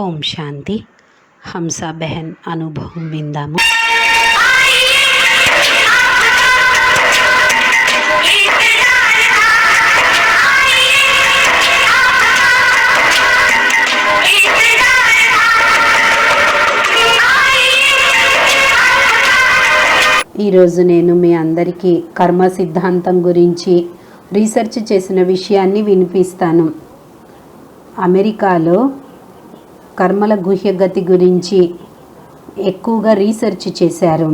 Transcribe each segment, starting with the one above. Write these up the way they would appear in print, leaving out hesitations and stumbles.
ఓం శాంతి. హంసా బెహన్ అనుభవం విందాము. ఈరోజు నేను మీ అందరికీ కర్మ సిద్ధాంతం గురించి రీసెర్చ్ చేసిన విషయాన్ని వినిపిస్తాను. అమెరికాలో కర్మల గుహ్యగతి గురించి ఎక్కువగా రీసెర్చ్ చేశారు.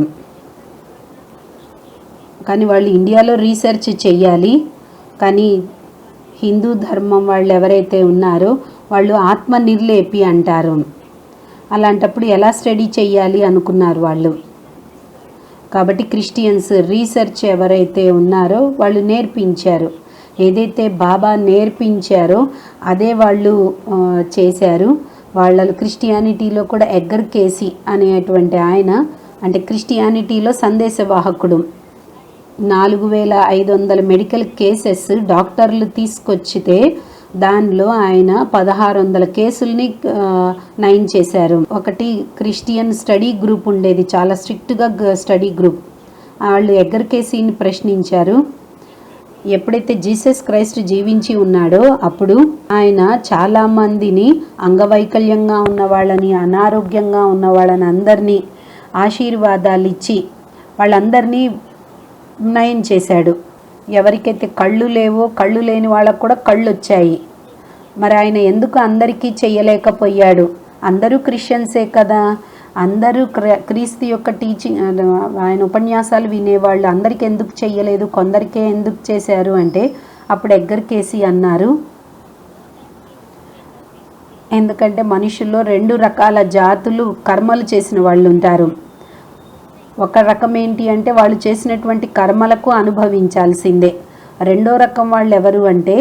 కానీ వాళ్ళు ఇండియాలో రీసెర్చ్ చేయాలి, కానీ హిందూ ధర్మం వాళ్ళు ఎవరైతే ఉన్నారో వాళ్ళు ఆత్మ నిర్లేపి అంటారు. అలాంటప్పుడు ఎలా స్టడీ చేయాలి అనుకున్నారు వాళ్ళు. కాబట్టి క్రిస్టియన్స్ రీసెర్చ్ ఎవరైతే ఉన్నారో వాళ్ళు నేర్పించారు. ఏదైతే బాబా నేర్పించారో అదే వాళ్ళు చేశారు. వాళ్ళు క్రిస్టియానిటీలో కూడా ఎగ్గర్ కేసీ అనేటువంటి ఆయన, అంటే క్రిస్టియానిటీలో సందేశవాహకుడు. 4500 మెడికల్ కేసెస్ డాక్టర్లు తీసుకొచ్చితే దానిలో ఆయన 1600 కేసుల్ని నయం చేశారు. ఒకటి క్రిస్టియన్ స్టడీ గ్రూప్ ఉండేది, చాలా స్ట్రిక్ట్గా స్టడీ గ్రూప్. వాళ్ళు ఎగ్గర్ కేసీని ప్రశ్నించారు. ఎప్పుడైతే జీసస్ క్రైస్ట్ జీవించి ఉన్నాడో అప్పుడు ఆయన చాలామందిని అంగవైకల్యంగా ఉన్న వాళ్ళని, అనారోగ్యంగా ఉన్న వాళ్ళని అందరినీ ఆశీర్వాదాలు ఇచ్చి వాళ్ళందరినీ నయం చేశాడు. ఎవరికైతే కళ్ళు లేవో కళ్ళు లేని వాళ్ళకు కూడా కళ్ళు వచ్చాయి. మరి ఆయన ఎందుకు అందరికీ చేయలేకపోయాడు? అందరూ క్రిస్టియన్సే కదా, అందరూ క్రీస్తు యొక్క టీచింగ్, ఆయన ఉపన్యాసాలు వినేవాళ్ళు, అందరికీ ఎందుకు చెయ్యలేదు, కొందరికే ఎందుకు చేశారు అంటే అప్పుడు ఎగ్గర్ కేసీ అన్నారు, ఎందుకంటే మనుషుల్లో 2 రకాల జాతులు కర్మలు చేసిన వాళ్ళు ఉంటారు. ఒక రకం ఏంటి అంటే వాళ్ళు చేసినటువంటి కర్మలకు అనుభవించాల్సిందే. రెండో రకం వాళ్ళు ఎవరు అంటే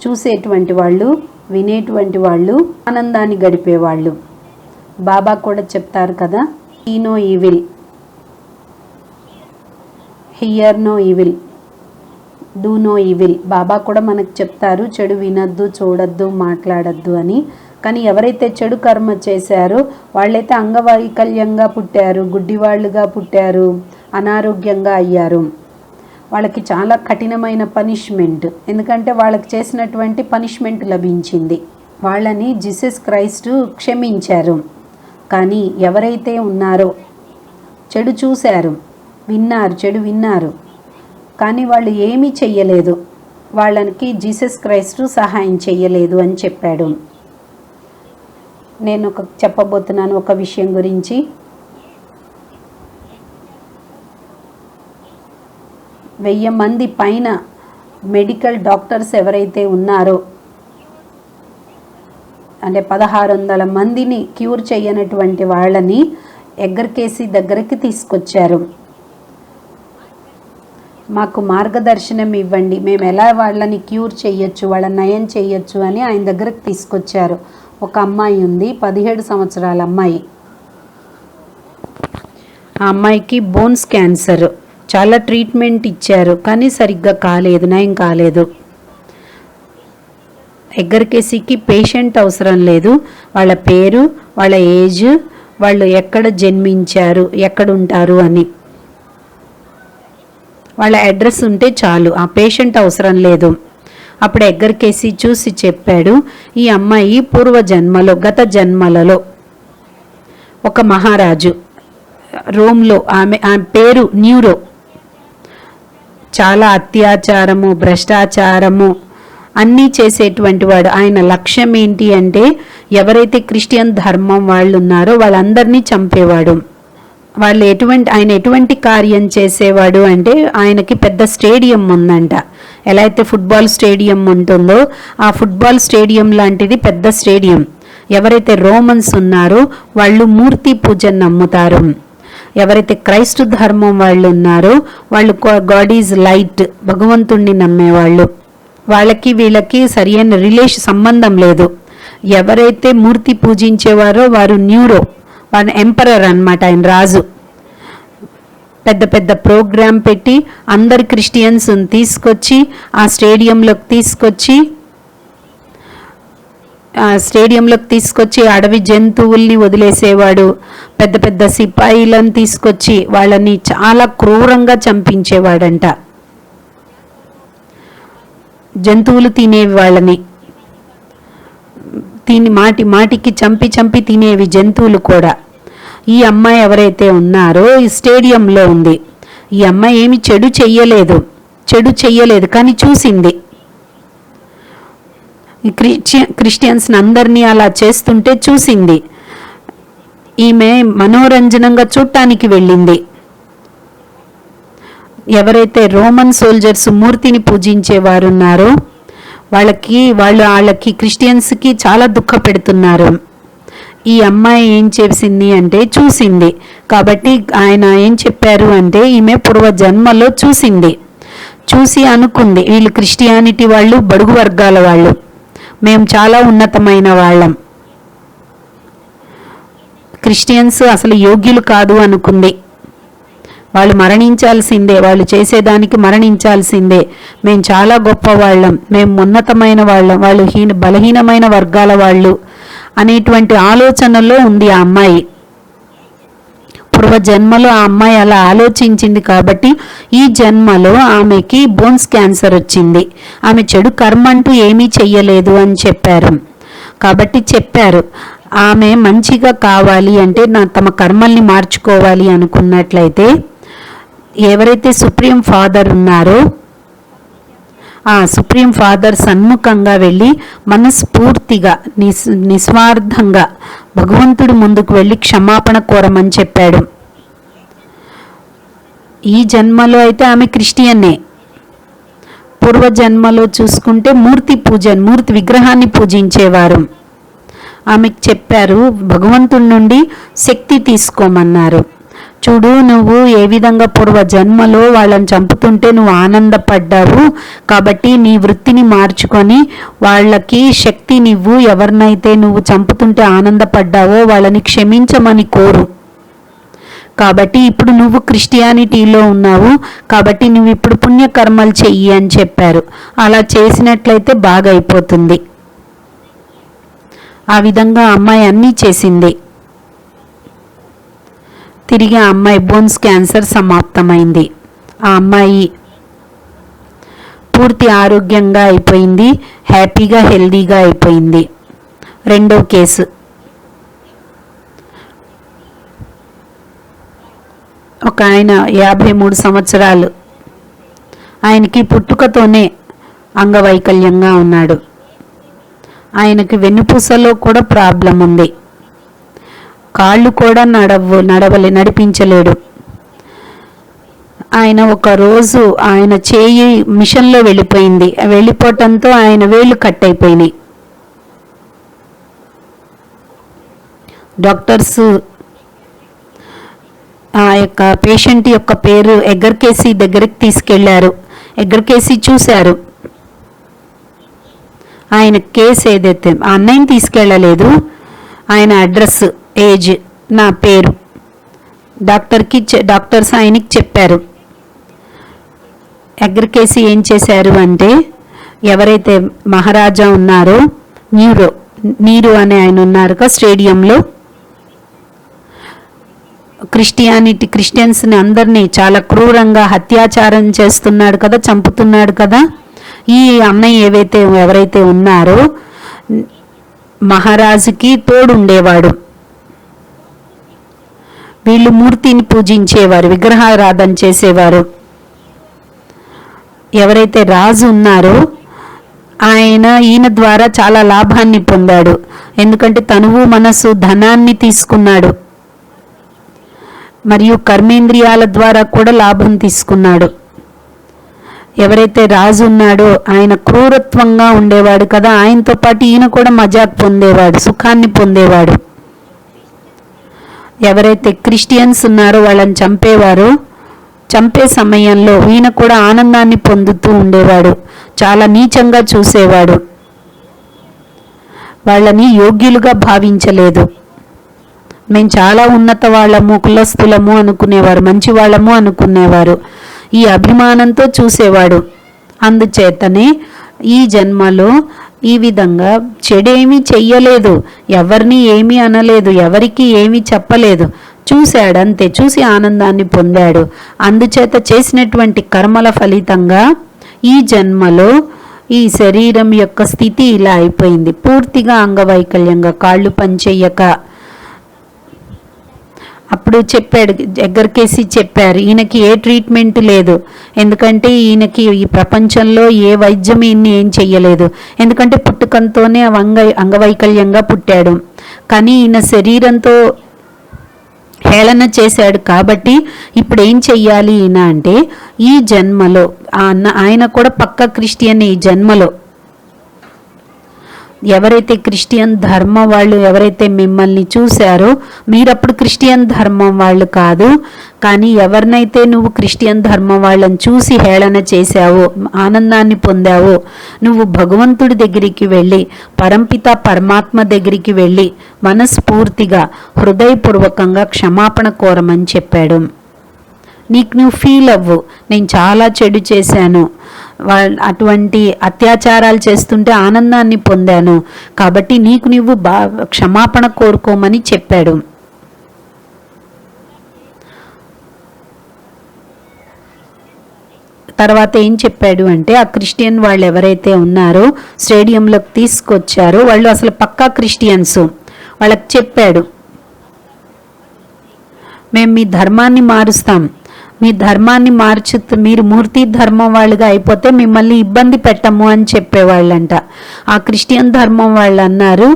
చూసేటువంటి వాళ్ళు, వినేటువంటి వాళ్ళు, ఆనందాన్ని గడిపేవాళ్ళు. బాబా కూడా చెప్తారు కదా, see no evil, hear no evil, do no evil. బాబా కూడా మనకు చెప్తారు చెడు వినొద్దు, చూడొద్దు, మాట్లాడొద్దు అని. కానీ ఎవరైతే చెడు కర్మ చేశారో వాళ్ళైతే అంగవైకల్యంగా పుట్టారు, గుడ్డివాళ్ళుగా పుట్టారు, అనారోగ్యంగా అయ్యారు. వాళ్ళకి చాలా కఠినమైన పనిష్మెంట్, ఎందుకంటే వాళ్ళకి చేసినటువంటి పనిష్మెంట్ లభించింది. వాళ్ళని జీసస్ క్రైస్ట్ క్షమించారు. కానీ ఎవరైతే ఉన్నారో చెడు చూశారు, విన్నారు, చెడు విన్నారు, కానీ వాళ్ళు ఏమీ చెయ్యలేదు, వాళ్ళకి జీసస్ క్రైస్ట్ సహాయం చెయ్యలేదు అని చెప్పాడు. నేను చెప్పబోతున్నాను ఒక విషయం గురించి. వెయ్యి మంది పైన మెడికల్ డాక్టర్స్ ఎవరైతే ఉన్నారో, అంటే 1600 మందిని క్యూర్ చేయనటువంటి వాళ్ళని ఎగ్గర్ కేసీ దగ్గరికి తీసుకొచ్చారు. మాకు మార్గదర్శనం ఇవ్వండి, మేము ఎలా వాళ్ళని క్యూర్ చేయొచ్చు, వాళ్ళని నయం చేయొచ్చు అని ఆయన దగ్గరకు తీసుకొచ్చారు. ఒక అమ్మాయి ఉంది, 17 సంవత్సరాల అమ్మాయి. ఆ అమ్మాయికి బోన్స్ క్యాన్సర్, చాలా ట్రీట్మెంట్ ఇచ్చారు కానీ సరిగ్గా కాలేదు, నయం కాలేదు. ఎగ్గర్ కేసీకి పేషెంట్ అవసరం లేదు, వాళ్ళ పేరు, వాళ్ళ ఏజ్, వాళ్ళు ఎక్కడ జన్మించారు, ఎక్కడ ఉంటారు అని వాళ్ళ అడ్రస్ ఉంటే చాలు, ఆ పేషెంట్ అవసరం లేదు. అప్పుడు ఎగ్గర్ కేసీ చూసి చెప్పాడు, ఈ అమ్మాయి పూర్వజన్మలో, గత జన్మలలో ఒక మహారాజు రోమ్లో, ఆమె పేరు న్యూరో, చాలా అత్యాచారము, భ్రష్టాచారము అన్నీ చేసేటువంటి వాడు. ఆయన లక్ష్యం ఏంటి అంటే ఎవరైతే క్రిస్టియన్ ధర్మం వాళ్ళు ఉన్నారో వాళ్ళందరినీ చంపేవాడు. ఆయన ఎటువంటి కార్యం చేసేవాడు అంటే ఆయనకి పెద్ద స్టేడియం ఉందంట. ఎలా అయితే ఫుట్బాల్ స్టేడియం ఉంటుందో ఆ ఫుట్బాల్ స్టేడియం లాంటిది పెద్ద స్టేడియం. ఎవరైతే రోమన్స్ ఉన్నారో వాళ్ళు మూర్తి పూజను నమ్ముతారు. ఎవరైతే క్రైస్తు ధర్మం వాళ్ళు ఉన్నారో వాళ్ళు గాడ్ ఈజ్ లైట్, భగవంతుణ్ణి నమ్మేవాళ్ళు. వాళ్ళకి వీళ్ళకి సరైన సంబంధం లేదు. ఎవరైతే మూర్తి పూజించేవారో వారు న్యూరో, వారు ఎంపరర్ అన్నమాట, ఆయన రాజు. పెద్ద పెద్ద ప్రోగ్రాం పెట్టి అందరు క్రిస్టియన్స్ తీసుకొచ్చి ఆ స్టేడియంలోకి తీసుకొచ్చి స్టేడియంలోకి తీసుకొచ్చి అడవి జంతువుల్ని వదిలేసేవాడు. పెద్ద పెద్ద సిపాయిలను తీసుకొచ్చి వాళ్ళని చాలా క్రూరంగా చంపించేవాడంట. జంతువులు తినేవి వాళ్ళని, మాటికి చంపి తినేవి జంతువులు కూడా. ఈ అమ్మాయి ఎవరైతే ఉన్నారో ఈ స్టేడియంలో ఉంది. ఈ అమ్మాయి ఏమి చెడు చెయ్యలేదు కానీ చూసింది. క్రిస్టియన్స్ అందరినీ అలా చేస్తుంటే చూసింది. ఈమె మనోరంజనంగా చూడటానికి వెళ్ళింది. ఎవరైతే రోమన్ సోల్జర్స్ మూర్తిని పూజించేవారు ఉన్నారో వాళ్ళకి క్రిస్టియన్స్కి చాలా దుఃఖ పెడుతున్నారు. ఈ అమ్మాయి ఏం చేసింది అంటే చూసింది. కాబట్టి ఆయన ఏం చెప్పారు అంటే ఈమె పూర్వజన్మలో చూసి అనుకుంది, వీళ్ళు క్రిస్టియానిటీ వాళ్ళు బడుగు వర్గాల వాళ్ళు, మేము చాలా ఉన్నతమైన వాళ్ళం, క్రిస్టియన్స్ అసలు యోగ్యులు కాదు అనుకుంది. వాళ్ళు మరణించాల్సిందే, వాళ్ళు చేసేదానికి మరణించాల్సిందే, మేము చాలా గొప్ప వాళ్ళం, మేము ఉన్నతమైన వాళ్ళం, వాళ్ళు బలహీనమైన వర్గాల వాళ్ళు అనేటువంటి ఆలోచనలో ఉంది ఆ అమ్మాయి. పూర్వజన్మలో ఆ అమ్మాయి అలా ఆలోచించింది కాబట్టి ఈ జన్మలో ఆమెకి బోన్స్ క్యాన్సర్ వచ్చింది. ఆమె చెడు కర్మ అంటూ ఏమీ చెయ్యలేదు అని చెప్పారు. కాబట్టి చెప్పారు ఆమె మంచిగా కావాలి అంటే తమ కర్మల్ని మార్చుకోవాలి అనుకున్నట్లయితే ఎవరైతే సుప్రీం ఫాదర్ ఉన్నారో ఆ సుప్రీం ఫాదర్ సన్ముఖంగా వెళ్ళి మనస్ఫూర్తిగా నిస్వార్థంగా భగవంతుడి ముందుకు వెళ్ళి క్షమాపణ కోరమని చెప్పాడు. ఈ జన్మలో అయితే ఆమె క్రిస్టియన్నే. పూర్వజన్మలో చూసుకుంటే మూర్తి విగ్రహాన్ని పూజించేవారు. ఆమెకు చెప్పారు భగవంతుడి నుండి శక్తి తీసుకోమన్నారు. చూడు, నువ్వు ఏ విధంగా పూర్వజన్మలో వాళ్ళని చంపుతుంటే నువ్వు ఆనందపడ్డావు, కాబట్టి నీ వృత్తిని మార్చుకొని వాళ్ళకి శక్తినివ్వు. ఎవరినైతే నువ్వు చంపుతుంటే ఆనందపడ్డావో వాళ్ళని క్షమించమని కోరు. కాబట్టి ఇప్పుడు నువ్వు క్రిస్టియానిటీలో ఉన్నావు, కాబట్టి నువ్వు ఇప్పుడు పుణ్యకర్మలు చెయ్యి అని చెప్పారు. అలా చేసినట్లయితే బాగా అయిపోతుంది. ఆ విధంగా అమ్మాయి అన్నీ చేసింది. తిరిగి ఆ అమ్మాయి బోన్స్ క్యాన్సర్ సమాప్తమైంది. ఆ అమ్మాయి పూర్తి ఆరోగ్యంగా అయిపోయింది, హ్యాపీగా హెల్దీగా అయిపోయింది. రెండో కేసు ఒక ఆయన 53 సంవత్సరాలు, ఆయనకి పుట్టుకతోనే అంగవైకల్యంగా ఉన్నాడు. ఆయనకి వెన్నుపూసలో కూడా ప్రాబ్లం ఉంది, కాళ్ళు కూడా నడిపించలేడు. ఆయన ఒకరోజు ఆయన చేయి మిషన్లో వెళ్ళిపోవటంతో ఆయన వేళ్ళు కట్ అయిపోయినాయి. డాక్టర్స్ ఆ యొక్క పేషెంట్ యొక్క పేరు ఎగ్గర్కేసి దగ్గరికి తీసుకెళ్లారు. ఎగ్గర్కేసి చూశారు. ఆయన కేసు ఏదైతే ఆ అన్నయ్యని తీసుకెళ్ళలేదు, ఆయన అడ్రస్, ఏజ్, నా పేరు డాక్టర్స్ ఆయనకి చెప్పారు. ఎగ్గర్కేసి ఏం చేశారు అంటే ఎవరైతే మహారాజా ఉన్నారో నీరు అనే ఆయన ఉన్నారు కదా స్టేడియంలో, క్రిస్టియన్స్ని అందరినీ చాలా క్రూరంగా అత్యాచారం చేస్తున్నాడు కదా, చంపుతున్నాడు కదా. ఈ అన్నయ్య ఎవరైతే ఉన్నారో మహారాజుకి తోడుండేవాడు. వీళ్ళు మూర్తిని పూజించేవారు, విగ్రహారాధన చేసేవారు. ఎవరైతే రాజు ఉన్నారో ఈయన ద్వారా చాలా లాభాన్ని పొందాడు. ఎందుకంటే తనువు మనసు ధనాన్ని తీసుకున్నాడు, మరియు కర్మేంద్రియాల ద్వారా కూడా లాభం తీసుకున్నాడు. ఎవరైతే రాజు ఉన్నాడో ఆయన క్రూరత్వంగా ఉండేవాడు కదా, ఆయనతో పాటు ఈయన కూడా మజాక్ పొందేవాడు, సుఖాన్ని పొందేవాడు. ఎవరైతే క్రిస్టియన్స్ ఉన్నారో వాళ్ళని చంపే సమయంలో ఈయన కూడా ఆనందాన్ని పొందుతూ ఉండేవాడు, చాలా నీచంగా చూసేవాడు. వాళ్ళని యోగ్యులుగా భావించలేదు. మేము చాలా ఉన్నత వాళ్ళము, కులస్థులము అనుకునేవారు, మంచి వాళ్ళము అనుకునేవారు. ఈ అభిమానంతో చూసేవాడు. అందుచేతనే ఈ జన్మలో ఈ విధంగా చెడేమీ చెయ్యలేదు, ఎవరిని ఏమీ అనలేదు, ఎవరికి ఏమీ చెప్పలేదు, చూశాడు అంతే. చూసి ఆనందాన్ని పొందాడు. అందుచేత చేసినటువంటి కర్మల ఫలితంగా ఈ జన్మలో ఈ శరీరం యొక్క స్థితి ఇలా అయిపోయింది. పూర్తిగా అంగవైకల్యంగా, కాళ్ళు పనిచేయక. అప్పుడు చెప్పాడు, దగ్గరకేసి చెప్పారు, ఈయనకి ఏ ట్రీట్మెంట్ లేదు, ఎందుకంటే ఈయనకి ఈ ప్రపంచంలో ఏ వైద్యం ఈయన్ని ఏం చెయ్యలేదు, ఎందుకంటే పుట్టుకంతోనే అంగవైకల్యంగా పుట్టాడు. కానీ ఈయన శరీరంతో హేళన చేశాడు కాబట్టి ఇప్పుడు ఏం చెయ్యాలి ఈయన అంటే, ఈ జన్మలో ఆయన కూడా పక్క క్రిస్టియన్. ఈ జన్మలో ఎవరైతే క్రిస్టియన్ ధర్మం వాళ్ళు ఎవరైతే మిమ్మల్ని చూశారో, మీరప్పుడు క్రిస్టియన్ ధర్మం వాళ్ళు కాదు, కానీ ఎవరినైతే నువ్వు క్రిస్టియన్ ధర్మం వాళ్ళని చూసి హేళన చేశావో, ఆనందాన్ని పొందావో, నువ్వు భగవంతుడి దగ్గరికి వెళ్ళి, పరంపిత పరమాత్మ దగ్గరికి వెళ్ళి మనస్ఫూర్తిగా హృదయపూర్వకంగా క్షమాపణ కోరమని చెప్పాడు. నీకు నువ్వు ఫీల్ అవ్వు, నేను చాలా చెడు చేశాను, అటువంటి అత్యాచారాలు చేస్తుంటే ఆనందాన్ని పొందాను, కాబట్టి నీకు నువ్వు క్షమాపణ కోరుకోమని చెప్పాడు. తర్వాత ఏం చెప్పాడు అంటే, ఆ క్రిస్టియన్ వాళ్ళు ఎవరైతే ఉన్నారో స్టేడియంలోకి తీసుకొచ్చారో వాళ్ళు అసలు పక్కా క్రిస్టియన్స్. వాళ్ళకి చెప్పాడు, మేము మీ ధర్మాన్ని మారుస్తాం, మీ ధర్మాన్ని మీరు మూర్తి ధర్మం వాళ్ళుగా అయిపోతే మిమ్మల్ని ఇబ్బంది పెట్టము అని చెప్పేవాళ్ళంట. ఆ క్రిస్టియన్ ధర్మం వాళ్ళు అన్నారు,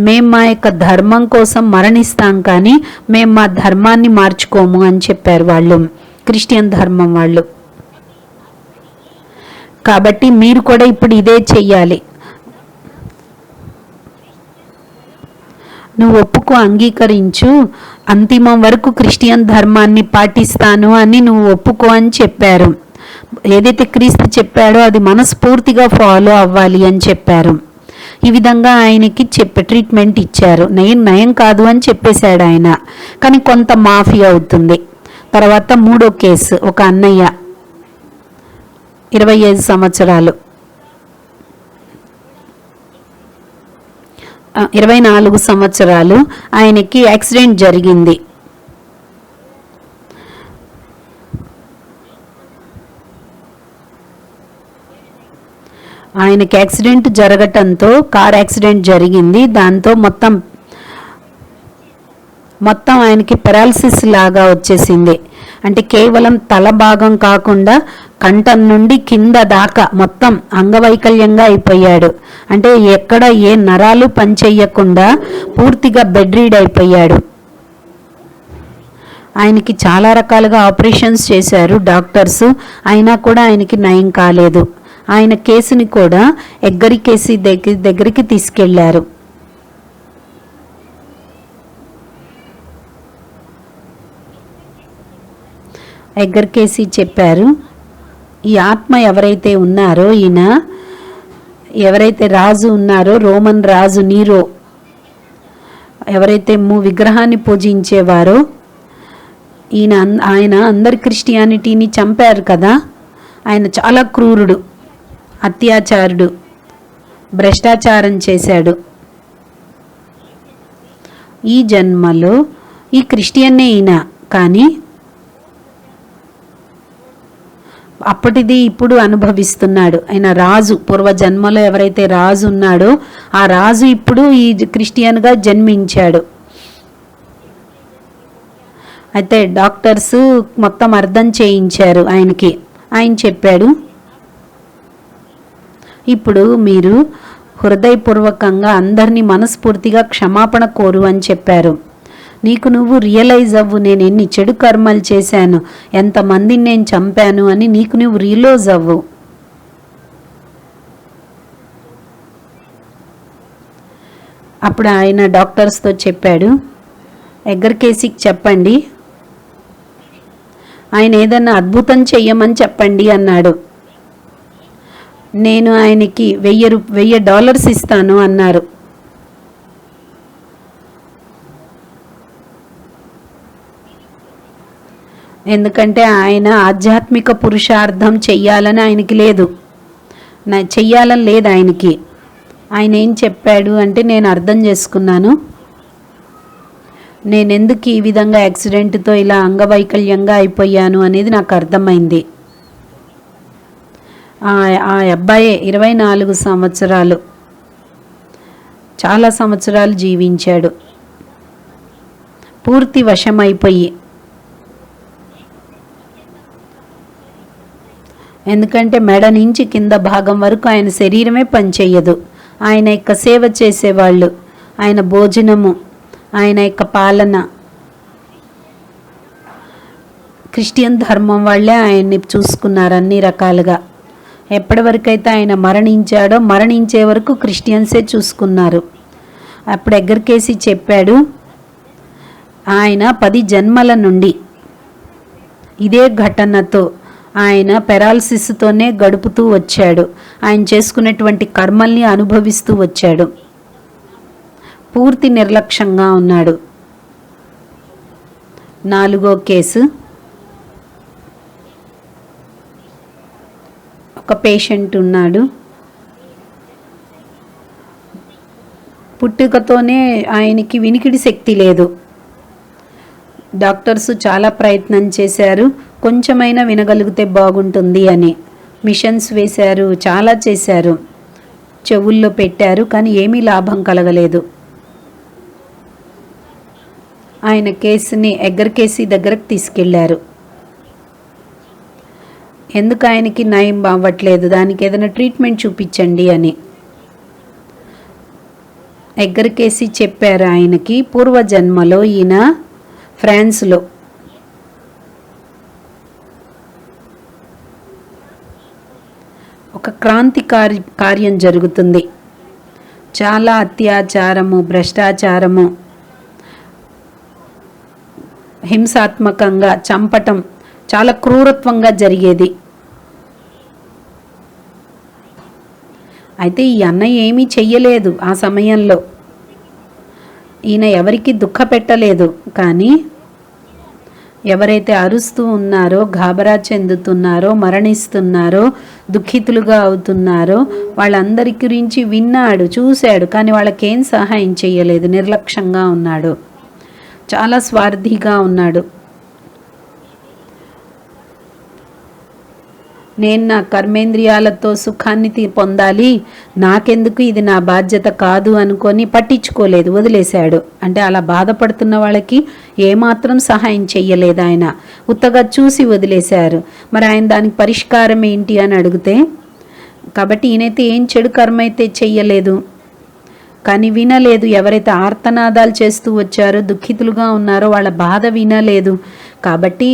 మేము మా యొక్క ధర్మం కోసం మరణిస్తాం, కానీ మేము మా ధర్మాన్ని మార్చుకోము అని చెప్పారు వాళ్ళు, క్రిస్టియన్ ధర్మం వాళ్ళు. కాబట్టి మీరు కూడా ఇప్పుడు ఇదే చెయ్యాలి, నువ్వు ఒప్పుకో, అంగీకరించు, అంతిమం వరకు క్రిస్టియన్ ధర్మాన్ని పాటిస్తాను అని నువ్వు ఒప్పుకో అని చెప్పారు. ఏదైతే క్రీస్తు చెప్పాడో అది మనస్ఫూర్తిగా ఫాలో అవ్వాలి అని చెప్పారు. ఈ విధంగా ఆయనకి ట్రీట్మెంట్ ఇచ్చారు. నయం కాదు అని చెప్పేశాడు ఆయన, కానీ కొంత మాఫీ అవుతుంది. తర్వాత 3వ కేసు, ఒక అన్నయ్య 25 సంవత్సరాలు 24 సంవత్సరాలు ఆయనకి యాక్సిడెంట్ జరిగింది. ఆయనకి యాక్సిడెంట్ జరగటంతో, కార్ యాక్సిడెంట్ జరిగింది, దాంతో మొత్తం ఆయనకి పెరాలసిస్ లాగా వచ్చేసింది. అంటే కేవలం తల భాగం కాకుండా కంఠం నుండి కింద దాకా మొత్తం అంగవైకల్యంగా అయిపోయాడు. అంటే ఎక్కడ ఏ నరాలు పనిచేయకుండా పూర్తిగా బెడ్ రీడ్ అయిపోయాడు. ఆయనకి చాలా రకాలుగా ఆపరేషన్స్ చేశారు డాక్టర్స్, అయినా కూడా ఆయనకి నయం కాలేదు. ఆయన కేసుని కూడా ఎగ్గరి కేసు దగ్గరికి తీసుకెళ్లారు. ఎగ్గర్ కేసి చెప్పారు, ఈ ఆత్మ ఎవరైతే ఉన్నారో, ఈయన ఎవరైతే రాజు ఉన్నారో, రోమన్ రాజు నీరో ఎవరైతే విగ్రహాన్ని పూజించేవారో, ఆయన అందరి క్రిస్టియానిటీని చంపారు కదా. ఆయన చాలా క్రూరుడు, అత్యాచారుడు, భ్రష్టాచారం చేశాడు. ఈ జన్మలో ఈ క్రిస్టియన్నే ఈయన, కానీ అప్పటిది ఇప్పుడు అనుభవిస్తున్నాడు. ఆయన రాజు, పూర్వజన్మలో ఎవరైతే రాజు ఉన్నాడో ఆ రాజు ఇప్పుడు ఈ క్రిస్టియన్గా జన్మించాడు. అయితే డాక్టర్స్ మొత్తం అర్థం చేయించారు ఆయనకి. ఆయన చెప్పాడు, ఇప్పుడు మీరు హృదయపూర్వకంగా అందరినీ మనస్ఫూర్తిగా క్షమాపణ కోరు అని చెప్పారు. నీకు నువ్వు రియలైజ్ అవ్వు, నేను ఎన్ని చెడు కర్మలు చేశాను, ఎంతమందిని నేను చంపాను అని నీకు నువ్వు రియలైజ్ అవ్వు. అప్పుడు ఆయన డాక్టర్స్తో చెప్పాడు, ఎగ్గర్ కేసికి చెప్పండి, ఆయన ఏదన్నా అద్భుతం చెయ్యమని చెప్పండి అన్నాడు. నేను ఆయనకి $1000 ఇస్తాను అన్నారు. ఎందుకంటే ఆయన ఆధ్యాత్మిక పురుషార్థం చెయ్యాలని ఆయనకి లేదు, చెయ్యాలని లేదు ఆయనకి, ఆయన ఏం చెప్పాడు అంటే, నేను అర్థం చేసుకున్నాను, నేను ఎందుకు ఈ విధంగా యాక్సిడెంట్తో ఇలా అంగవైకల్యంగా అయిపోయాను అనేది నాకు అర్థమైంది. ఆ అబ్బాయే 24 సంవత్సరాలు, చాలా సంవత్సరాలు జీవించాడు పూర్తి వశమైపోయి. ఎందుకంటే మెడ నుంచి కింద భాగం వరకు ఆయన శరీరమే పనిచేయదు. ఆయన యొక్క సేవ చేసేవాళ్ళు, ఆయన భోజనము, ఆయన యొక్క పాలన, క్రిస్టియన్ ధర్మం వాళ్ళే ఆయన్ని చూసుకున్నారు అన్ని రకాలుగా. ఎప్పటి వరకైతే ఆయన మరణించాడో మరణించే వరకు క్రిస్టియన్సే చూసుకున్నారు. అప్పుడు ఎగ్గర్కేసి చెప్పాడు, ఆయన 10 జన్మల నుండి ఇదే ఘటనతో ఆయన పెరాలసిస్తోనే గడుపుతూ వచ్చాడు. ఆయన చేసుకున్నటువంటి కర్మల్ని అనుభవిస్తూ వచ్చాడు. పూర్తి నిర్లక్ష్యంగా ఉన్నాడు. 4వ కేసు, ఒక పేషెంట్ ఉన్నాడు. పుట్టుకతోనే ఆయనకి వినికిడి శక్తి లేదు. డాక్టర్స్ చాలా ప్రయత్నం చేశారు, కొంచెమైనా వినగలిగితే బాగుంటుంది అని. మిషన్స్ వేశారు, చాలా చేశారు, చెవుల్లో పెట్టారు, కానీ ఏమీ లాభం కలగలేదు. ఆయన కేసుని ఎగ్గర్కేసి దగ్గరకు తీసుకెళ్లారు. ఎందుకు ఆయనకి నయం అవ్వట్లేదు, దానికి ఏదైనా ట్రీట్మెంట్ చూపించండి అని. ఎగ్గర్కేసి చెప్పారు ఆయనకి, పూర్వజన్మలో ఈయన ఫ్రాన్స్లో ఒక క్రాంతికారి కార్యం జరుగుతుంది. చాలా అత్యాచారము, భ్రష్టాచారము, హింసాత్మకంగా చంపటం చాలా క్రూరత్వంగా జరిగేది. అయితే ఈ అన్నయ్య ఏమీ చెయ్యలేదు ఆ సమయంలో. ఈయన ఎవరికి దుఃఖ పెట్టలేదు. కానీ ఎవరైతే అరుస్తూ ఉన్నారో, గాబరా చెందుతున్నారో, మరణిస్తున్నారో, దుఃఖితులుగా అవుతున్నారో వాళ్ళందరి గురించి విన్నాడు, చూశాడు, కానీ వాళ్ళకేం సహాయం చేయలేదు. నిర్లక్ష్యంగా ఉన్నాడు, చాలా స్వార్థిగా ఉన్నాడు. నేను నా కర్మేంద్రియాలతో సుఖాన్ని పొందాలి, నాకెందుకు, ఇది నా బాధ్యత కాదు అనుకొని పట్టించుకోలేదు, వదిలేశాడు. అంటే అలా బాధపడుతున్న వాళ్ళకి ఏమాత్రం సహాయం చెయ్యలేదు ఆయన, ఉత్తగా చూసి వదిలేశారు. మరి ఆయన దానికి పరిష్కారం ఏంటి అని అడిగితే, కాబట్టి ఈయనైతే ఏం చెడు కర్మ అయితే చెయ్యలేదు, కానీ వినలేదు. ఎవరైతే ఆర్తనాదాలు చేస్తూ వచ్చారో, దుఃఖితులుగా ఉన్నారో వాళ్ళ బాధ వినలేదు. కాబట్టి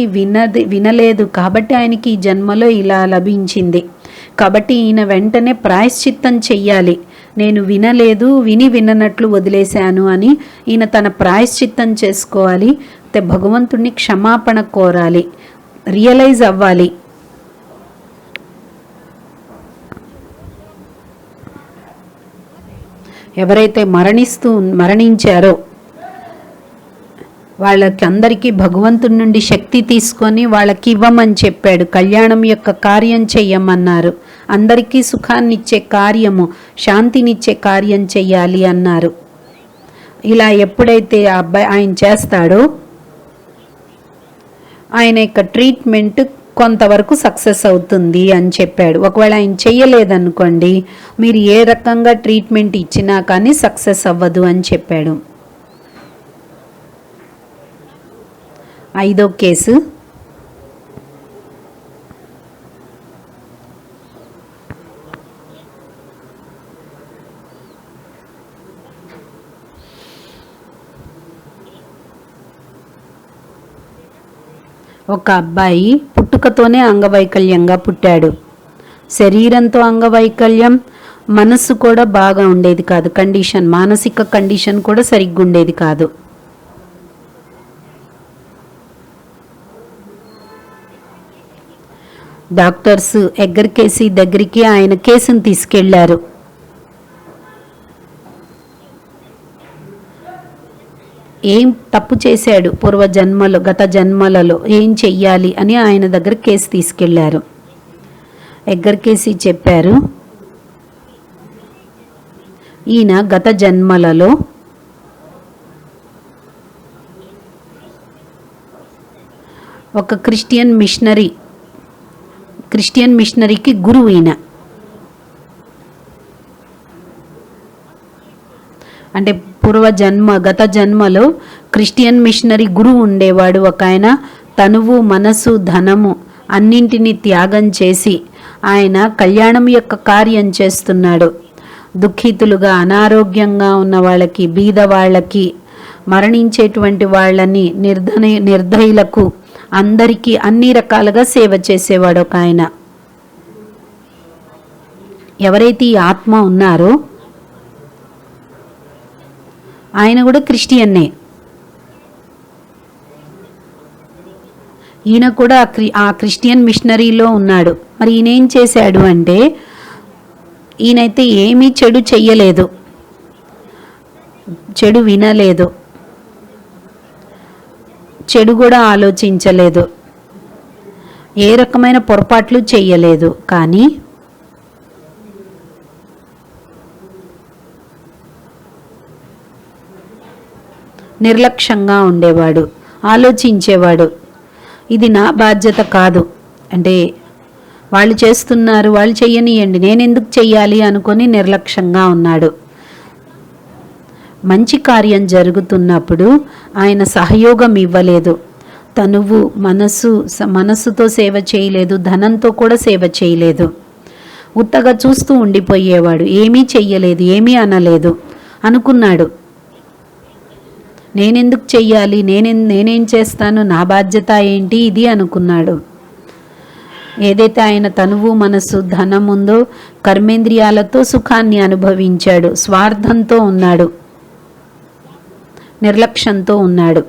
వినలేదు కాబట్టి ఆయనకి ఈ జన్మలో ఇలా లభించింది. కాబట్టి ఈయన వెంటనే ప్రాయశ్చిత్తం చెయ్యాలి. నేను వినలేదు, విననట్లు వదిలేశాను అని ఈయన తన ప్రాయశ్చిత్తం చేసుకోవాలి. భగవంతుడిని క్షమాపణ కోరాలి, రియలైజ్ అవ్వాలి. ఎవరైతే మరణించారో వాళ్ళకి అందరికీ భగవంతుడి నుండి శక్తి తీసుకొని వాళ్ళకి ఇవ్వమని చెప్పాడు. కళ్యాణం యొక్క కార్యం చెయ్యమన్నారు. అందరికీ సుఖాన్నిచ్చే కార్యము, శాంతినిచ్చే కార్యం చెయ్యాలి అన్నారు. ఇలా ఎప్పుడైతే ఆ అబ్బాయి ఆయన చేస్తాడో ఆయన యొక్క ట్రీట్మెంట్ కొంతవరకు సక్సెస్ అవుతుంది అని చెప్పాడు. ఒకవేళ ఆయన చెయ్యలేదనుకోండి, మీరు ఏ రకంగా ట్రీట్మెంట్ ఇచ్చినా కానీ సక్సెస్ అవ్వదు అని చెప్పాడు. 5వ కేసు, ఒక అబ్బాయి పుట్టుకతోనే అంగవైకల్యంగా పుట్టాడు. శరీరంతో అంగవైకల్యం, మనస్సు కూడా బాగా ఉండేది కాదు, కండిషన్, మానసిక కండిషన్ కూడా సరిగ్గా ఉండేది కాదు. డాక్టర్స్ ఎగ్గర్కేసి దగ్గరికి ఆయన కేసును తీసుకెళ్లారు. ఏం తప్పు చేశాడు పూర్వజన్మలో, గత జన్మలలో ఏం చెయ్యాలి అని ఆయన దగ్గర కేసు తీసుకెళ్లారు. ఎగ్గర్కేసి చెప్పారు, ఈయన గత జన్మలలో ఒక క్రిస్టియన్ మిషనరీకి గురువు ఈయన. అంటే గత జన్మలో క్రిస్టియన్ మిషనరీ గురువు ఉండేవాడు ఒక ఆయన. తనువు, మనసు, ధనము అన్నింటినీ త్యాగం చేసి ఆయన కళ్యాణం యొక్క కార్యం చేస్తున్నాడు. దుఃఖితులుగా, అనారోగ్యంగా ఉన్న వాళ్ళకి, బీద వాళ్ళకి, మరణించేటువంటి వాళ్ళని, నిర్దయులకు అందరికీ అన్ని రకాలుగా సేవ చేసేవాడు ఒక ఆయన. ఎవరైతే ఈ ఆత్మ ఉన్నారో ఆయన కూడా క్రిస్టియన్నే. ఈయన కూడా ఆ క్రిస్టియన్ మిషనరీలో ఉన్నాడు. మరి ఈయన ఏం చేశాడు అంటే, ఈయనైతే ఏమీ చెడు చెయ్యలేదు, చెడు వినలేదు, చెడు కూడా ఆలోచించలేదు, ఏ రకమైన పొరపాట్లు చెయ్యలేదు. కానీ నిర్లక్ష్యంగా ఉండేవాడు, ఆలోచించేవాడు. ఇది నా బాధ్యత కాదు, అంటే వాళ్ళు చేస్తున్నారు, వాళ్ళు చెయ్యనియండి, నేనెందుకు చెయ్యాలి అనుకొని నిర్లక్ష్యంగా ఉన్నాడు. మంచి కార్యం జరుగుతున్నప్పుడు ఆయన సహయోగం ఇవ్వలేదు. తనువు, మనస్సుతో సేవ చేయలేదు, ధనంతో కూడా సేవ చేయలేదు. ఉత్తగా చూస్తూ ఉండిపోయేవాడు, ఏమీ చెయ్యలేదు, ఏమీ అనలేదు. అనుకున్నాడు, నేనెందుకు చెయ్యాలి, నేనేం చేస్తాను, నా బాధ్యత ఏంటి ఇది అనుకున్నాడు. ఏదైతే ఆయన తనువు, మనసు, ధనం ఉందో కర్మేంద్రియాలతో సుఖాన్ని అనుభవించాడు. స్వార్థంతో ఉన్నాడు, నిర్లక్ష్యంతో ఉన్నాడు.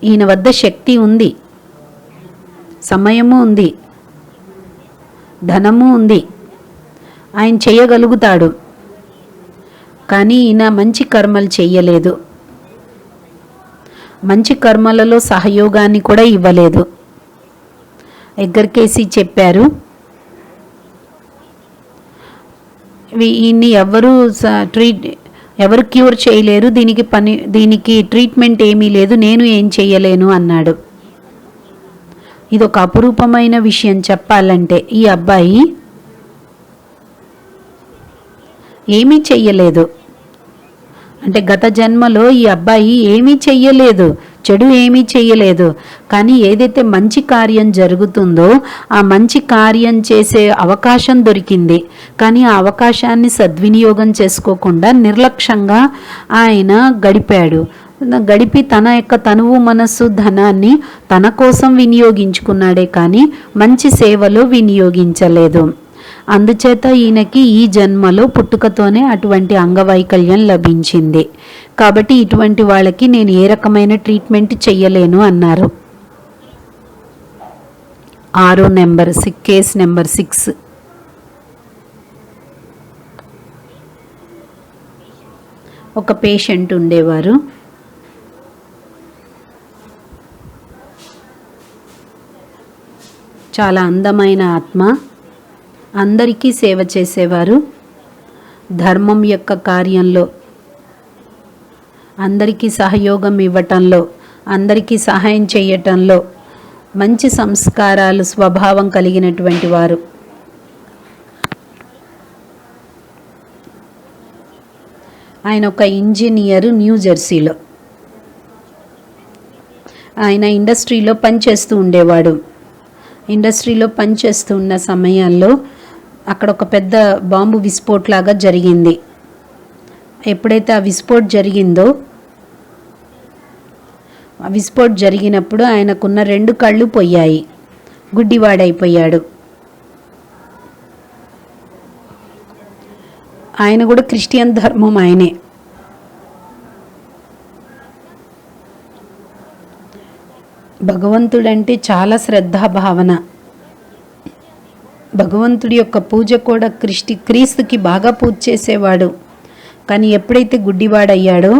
ఈయన వద్ద శక్తి ఉంది, సమయము ఉంది, ధనము ఉంది, ఆయన చేయగలుగుతాడు. కానీ ఈయన మంచి కర్మలు చెయ్యలేదు, మంచి కర్మలలో సహయోగాన్ని కూడా ఇవ్వలేదు. ఎగ్గరికేసి చెప్పారు, ఈయన్ని ఎవరు క్యూర్ చేయలేరు, దీనికి ట్రీట్మెంట్ ఏమీ లేదు, నేను ఏం చెయ్యలేను అన్నాడు. ఇది ఒక అపురూపమైన విషయం చెప్పాలంటే. ఈ అబ్బాయి ఏమీ చెయ్యలేదు, అంటే గత జన్మలో ఈ అబ్బాయి ఏమీ చెయ్యలేదు, చెడు ఏమీ చెయ్యలేదు. కానీ ఏదైతే మంచి కార్యం జరుగుతుందో ఆ మంచి కార్యం చేసే అవకాశం దొరికింది. కానీ ఆ అవకాశాన్ని సద్వినియోగం చేసుకోకుండా నిర్లక్ష్యంగా ఆయన గడిపి తన యొక్క తనువు, మనస్సు, ధనాన్ని తన కోసం వినియోగించుకున్నాడే కానీ మంచి సేవలో వినియోగించలేదు. అందుచేత ఈయనకి ఈ జన్మలో పుట్టుకతోనే అటువంటి అంగవైకల్యం లభించింది. కాబట్టి ఇటువంటి వాళ్ళకి నేను ఏ రకమైన ట్రీట్మెంట్ చెయ్యలేను అన్నారు. 6వ నెంబర్, కేస్ నెంబర్ 6. ఒక పేషెంట్ ఉండేవారు. చాలా అందమైన ఆత్మ, అందరికీ సేవ చేసేవారు. ధర్మం యొక్క కార్యంలో, అందరికీ సహయోగం ఇవ్వటంలో, అందరికీ సహాయం చేయటంలో మంచి సంస్కారాలు, స్వభావం కలిగినటువంటి వారు. ఆయన ఒక ఇంజనీరు, న్యూ జెర్సీలో. ఆయన ఇండస్ట్రీలో పనిచేస్తూ ఉండేవాడు. ఇండస్ట్రీలో పనిచేస్తున్న సమయాల్లో అక్కడ ఒక పెద్ద బాంబు విస్ఫోటలాగా జరిగింది. ఎప్పుడైతే ఆ విస్ఫోట్ జరిగినప్పుడు ఆయనకున్న 2 కళ్ళు పోయాయి, గుడ్డివాడైపోయాడు. ఆయన కూడా క్రిస్టియన్ ధర్మం ఆయనే. భగవంతుడంటే చాలా శ్రద్ధాభావన. భగవంతుడి యొక్క పూజ కూడా క్రీస్తుకి బాగా పూజ చేసేవాడు. కానీ ఎప్పుడైతే గుడ్డివాడయ్యాడో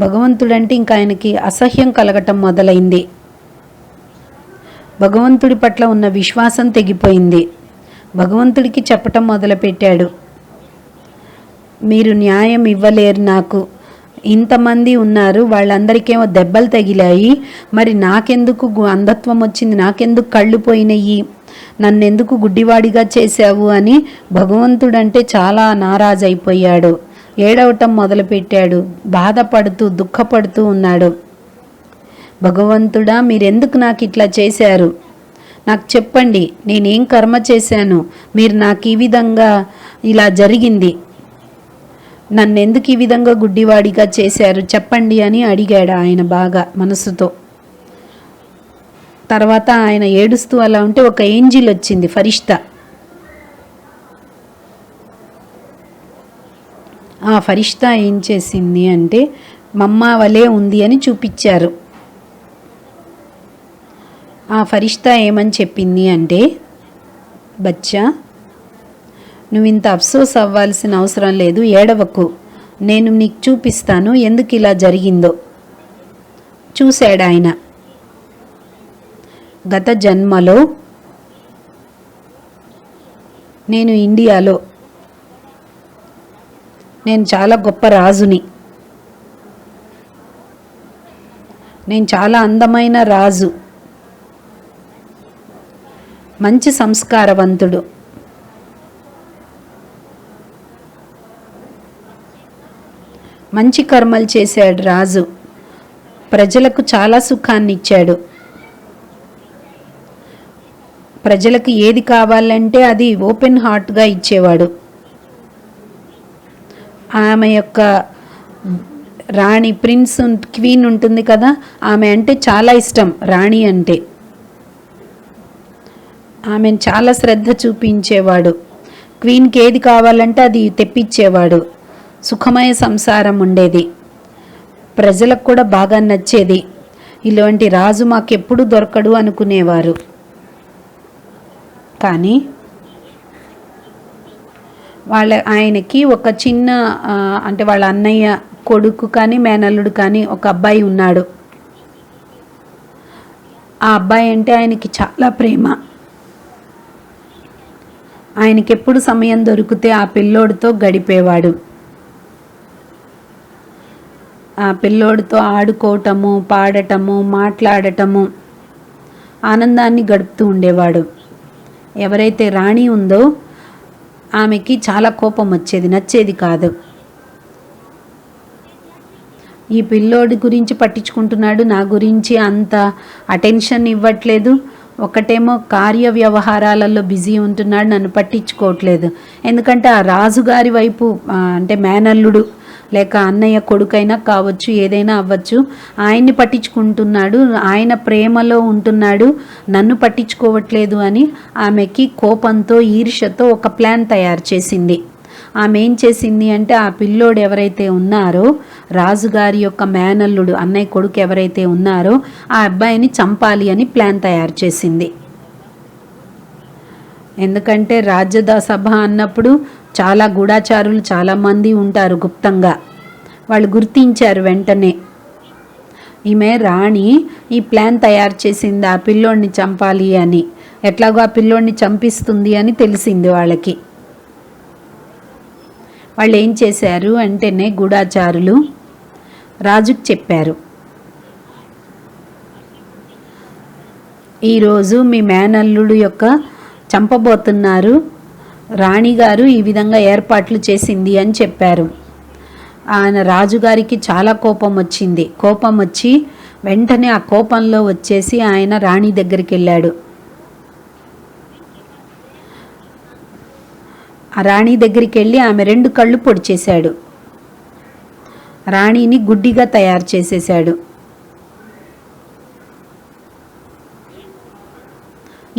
భగవంతుడంటే ఇంకా ఆయనకి అసహ్యం కలగటం మొదలైంది. భగవంతుడి పట్ల ఉన్న విశ్వాసం తెగిపోయింది. భగవంతుడికి చెప్పటం మొదలుపెట్టాడు, మీరు న్యాయం ఇవ్వలేరు నాకు, ఇంతమంది ఉన్నారు, వాళ్ళందరికేమో దెబ్బలు తగిలాయి, మరి నాకెందుకు అంధత్వం వచ్చింది, నాకెందుకు కళ్ళు పోయినాయి, నన్నెందుకు గుడ్డివాడిగా చేశావు అని భగవంతుడంటే చాలా నారాజైపోయాడు. ఏడవటం మొదలుపెట్టాడు, బాధపడుతూ దుఃఖపడుతూ ఉన్నాడు. భగవంతుడా, మీరెందుకు నాకు ఇట్లా చేశారు, నాకు చెప్పండి, నేనేం కర్మ చేశాను, మీరు నాకు ఈ విధంగా ఇలా జరిగింది, నన్నెందుకు ఈ విధంగా గుడ్డివాడిగా చేశారు చెప్పండి అని అడిగాడు ఆయన బాగా మనసుతో. తర్వాత ఆయన ఏడుస్తూ అలా ఉంటే ఒక ఏంజిల్ వచ్చింది, ఫరిష్తా. ఆ ఫరిష్తా ఏం చేసింది అంటే మమ్మ వలే ఉంది అని చూపించారు. ఆ ఫరిష్తా ఏమని చెప్పింది అంటే, బచ్చా, నువ్వు ఇంత అఫ్సోస్ అవ్వాల్సిన అవసరం లేదు, ఏడవకు, నేను నీకు చూపిస్తాను ఎందుకు ఇలా జరిగిందో. చూశాడు ఆయన, గత జన్మలో నేను ఇండియాలో నేను చాలా గొప్ప రాజుని, నేను చాలా అందమైన రాజు, మంచి సంస్కారవంతుడు, మంచి కర్మలు చేశాడు రాజు, ప్రజలకు చాలా సుఖాన్ని ఇచ్చాడు, ప్రజలకు ఏది కావాలంటే అది ఓపెన్ హార్ట్గా ఇచ్చేవాడు. ఆమె యొక్క రాణి, ప్రిన్స్, క్వీన్ ఉంటుంది కదా, ఆమె అంటే చాలా ఇష్టం, రాణి అంటే ఆమెను చాలా శ్రద్ధ చూపించేవాడు. క్వీన్కి ఏది కావాలంటే అది తెప్పించేవాడు. సుఖమయ సంసారం ఉండేది, ప్రజలకు కూడా బాగా నచ్చేది. ఇలాంటి రాజు మాకెప్పుడు దొరకడు అనుకునేవారు. కానీ ఆయనకి ఒక చిన్న అంటే వాళ్ళ అన్నయ్య కొడుకు కానీ మేనల్లుడు కానీ ఒక అబ్బాయి ఉన్నాడు. ఆ అబ్బాయి అంటే ఆయనకి చాలా ప్రేమ. ఆయనకి ఎప్పుడు సమయం దొరికితే ఆ పిల్లోడితో గడిపేవాడు. ఆ పిల్లోడితో ఆడుకోవటము, పాడటము, మాట్లాడటము, ఆనందాన్ని గడుపుతూ ఉండేవాడు. ఎవరైతే రాణి ఉందో ఆమెకి చాలా కోపం వచ్చేది, నచ్చేది కాదు. ఈ పిల్లోడి గురించి పట్టించుకుంటున్నాడు, నా గురించి అంత అటెన్షన్ ఇవ్వట్లేదు, ఒకటేమో కార్య వ్యవహారాలలో బిజీ ఉంటున్నాడు, నన్ను పట్టించుకోవట్లేదు. ఎందుకంటే ఆ రాజుగారి వైపు అంటే మేనల్లుడు లేక అన్నయ్య కొడుకైనా కావచ్చు, ఏదైనా అవ్వచ్చు, ఆయన్ని పట్టించుకుంటున్నాడు, ఆయన ప్రేమలో ఉంటున్నాడు, నన్ను పట్టించుకోవట్లేదు అని ఆమెకి కోపంతో ఈర్ష్యతో ఒక ప్లాన్ తయారు చేసింది. ఆమె ఏం చేసింది అంటే ఆ పిల్లోడు ఎవరైతే ఉన్నారో, రాజుగారి యొక్క మేనల్లుడు అన్నయ్య కొడుకు ఎవరైతే ఉన్నారో ఆ అబ్బాయిని చంపాలి అని ప్లాన్ తయారు చేసింది. ఎందుకంటే రాజ్యసభ అన్నప్పుడు చాలా గూఢాచారులు చాలామంది ఉంటారు గుప్తంగా. వాళ్ళు గుర్తించారు వెంటనే. ఈమె రాణి ఈ ప్లాన్ తయారు చేసింది ఆ పిల్లోడిని చంపాలి అని. ఎట్లాగో ఆ పిల్లోడిని చంపిస్తుంది అని తెలిసింది వాళ్ళకి. వాళ్ళు ఏం చేశారు అంటేనే గూఢాచారులు రాజుకి చెప్పారు, ఈరోజు మీ మేనల్లుడు యొక్క చంపబోతున్నారు, రాణిగారు ఈ విధంగా ఏర్పాట్లు చేసింది అని చెప్పారు. ఆయన రాజుగారికి చాలా కోపం వచ్చింది. కోపం వచ్చి వెంటనే ఆ కోపంలో వచ్చేసి ఆయన రాణి దగ్గరికి వెళ్ళాడు. ఆ రాణి దగ్గరికి వెళ్ళి ఆమె 2 కళ్ళు పొడిచేశాడు. రాణిని గుడ్డిగా తయారు చేసేశాడు.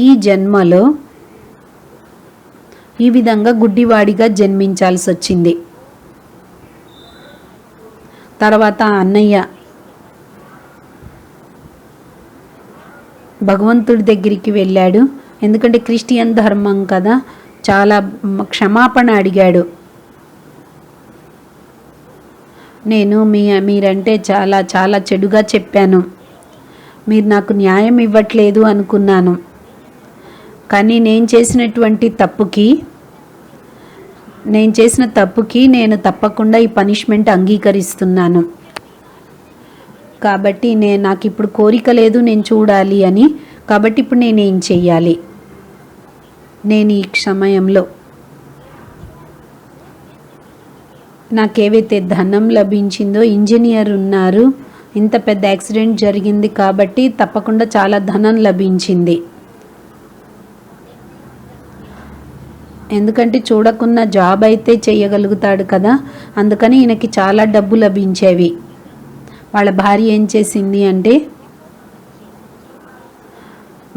ఈ జన్మలో ఈ విధంగా గుడ్డివాడిగా జన్మించాల్సి వచ్చింది. తర్వాత అన్నయ్య భగవంతుడి దగ్గరికి వెళ్ళాడు. ఎందుకంటే క్రిస్టియన్ ధర్మం కదా, చాలా క్షమాపణ అడిగాడు. నేను మీరంటే చాలా చాలా చెడుగా చెప్పాను, మీరు నాకు న్యాయం ఇవ్వట్లేదు అనుకున్నాను. కానీ నేను చేసిన తప్పుకి నేను తప్పకుండా ఈ పనిష్మెంట్ అంగీకరిస్తున్నాను. కాబట్టి నాకు ఇప్పుడు కోరిక లేదు నేను చూడాలి అని. కాబట్టి ఇప్పుడు నేనేం చెయ్యాలి? నేను ఈ సమయంలో నాకేవైతే ధనం లభించిందో, ఇంజనీర్ ఉన్నారు, ఇంత పెద్ద యాక్సిడెంట్ జరిగింది కాబట్టి తప్పకుండా చాలా ధనం లభించింది. ఎందుకంటే చూడకున్న జాబ్ అయితే చేయగలుగుతాడు కదా, అందుకని ఈయనకి చాలా డబ్బు లభించేవి. వాళ్ళ భార్య ఏం చేసింది అంటే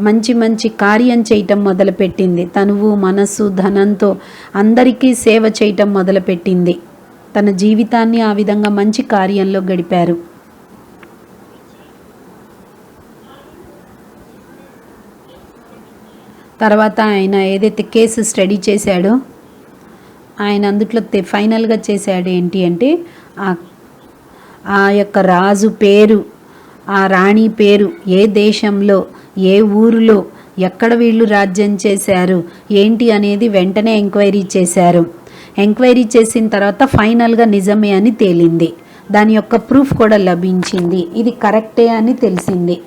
మంచి మంచి కార్యం చేయటం మొదలుపెట్టింది. తనువు మనసు ధనంతో అందరికీ సేవ చేయటం మొదలుపెట్టింది. తన జీవితాన్ని ఆ విధంగా మంచి కార్యంలో గడిపారు. తర్వాత ఆయన ఏదైతే కేసు స్టడీ చేశాడో ఆయన అందుట్లో ఫైనల్గా చేశాడు ఏంటి అంటే ఆ యొక్క రాజు పేరు, ఆ రాణి పేరు, ఏ దేశంలో, ఏ ఊరిలో, ఎక్కడ వీళ్ళు రాజ్యం చేశారు ఏంటి అనేది వెంటనే ఎంక్వైరీ చేశారు. ఎంక్వైరీ చేసిన తర్వాత ఫైనల్గా నిజమే అని తేలింది. దాని యొక్క ప్రూఫ్ కూడా లభించింది. ఇది కరెక్టే అని తెలిసింది.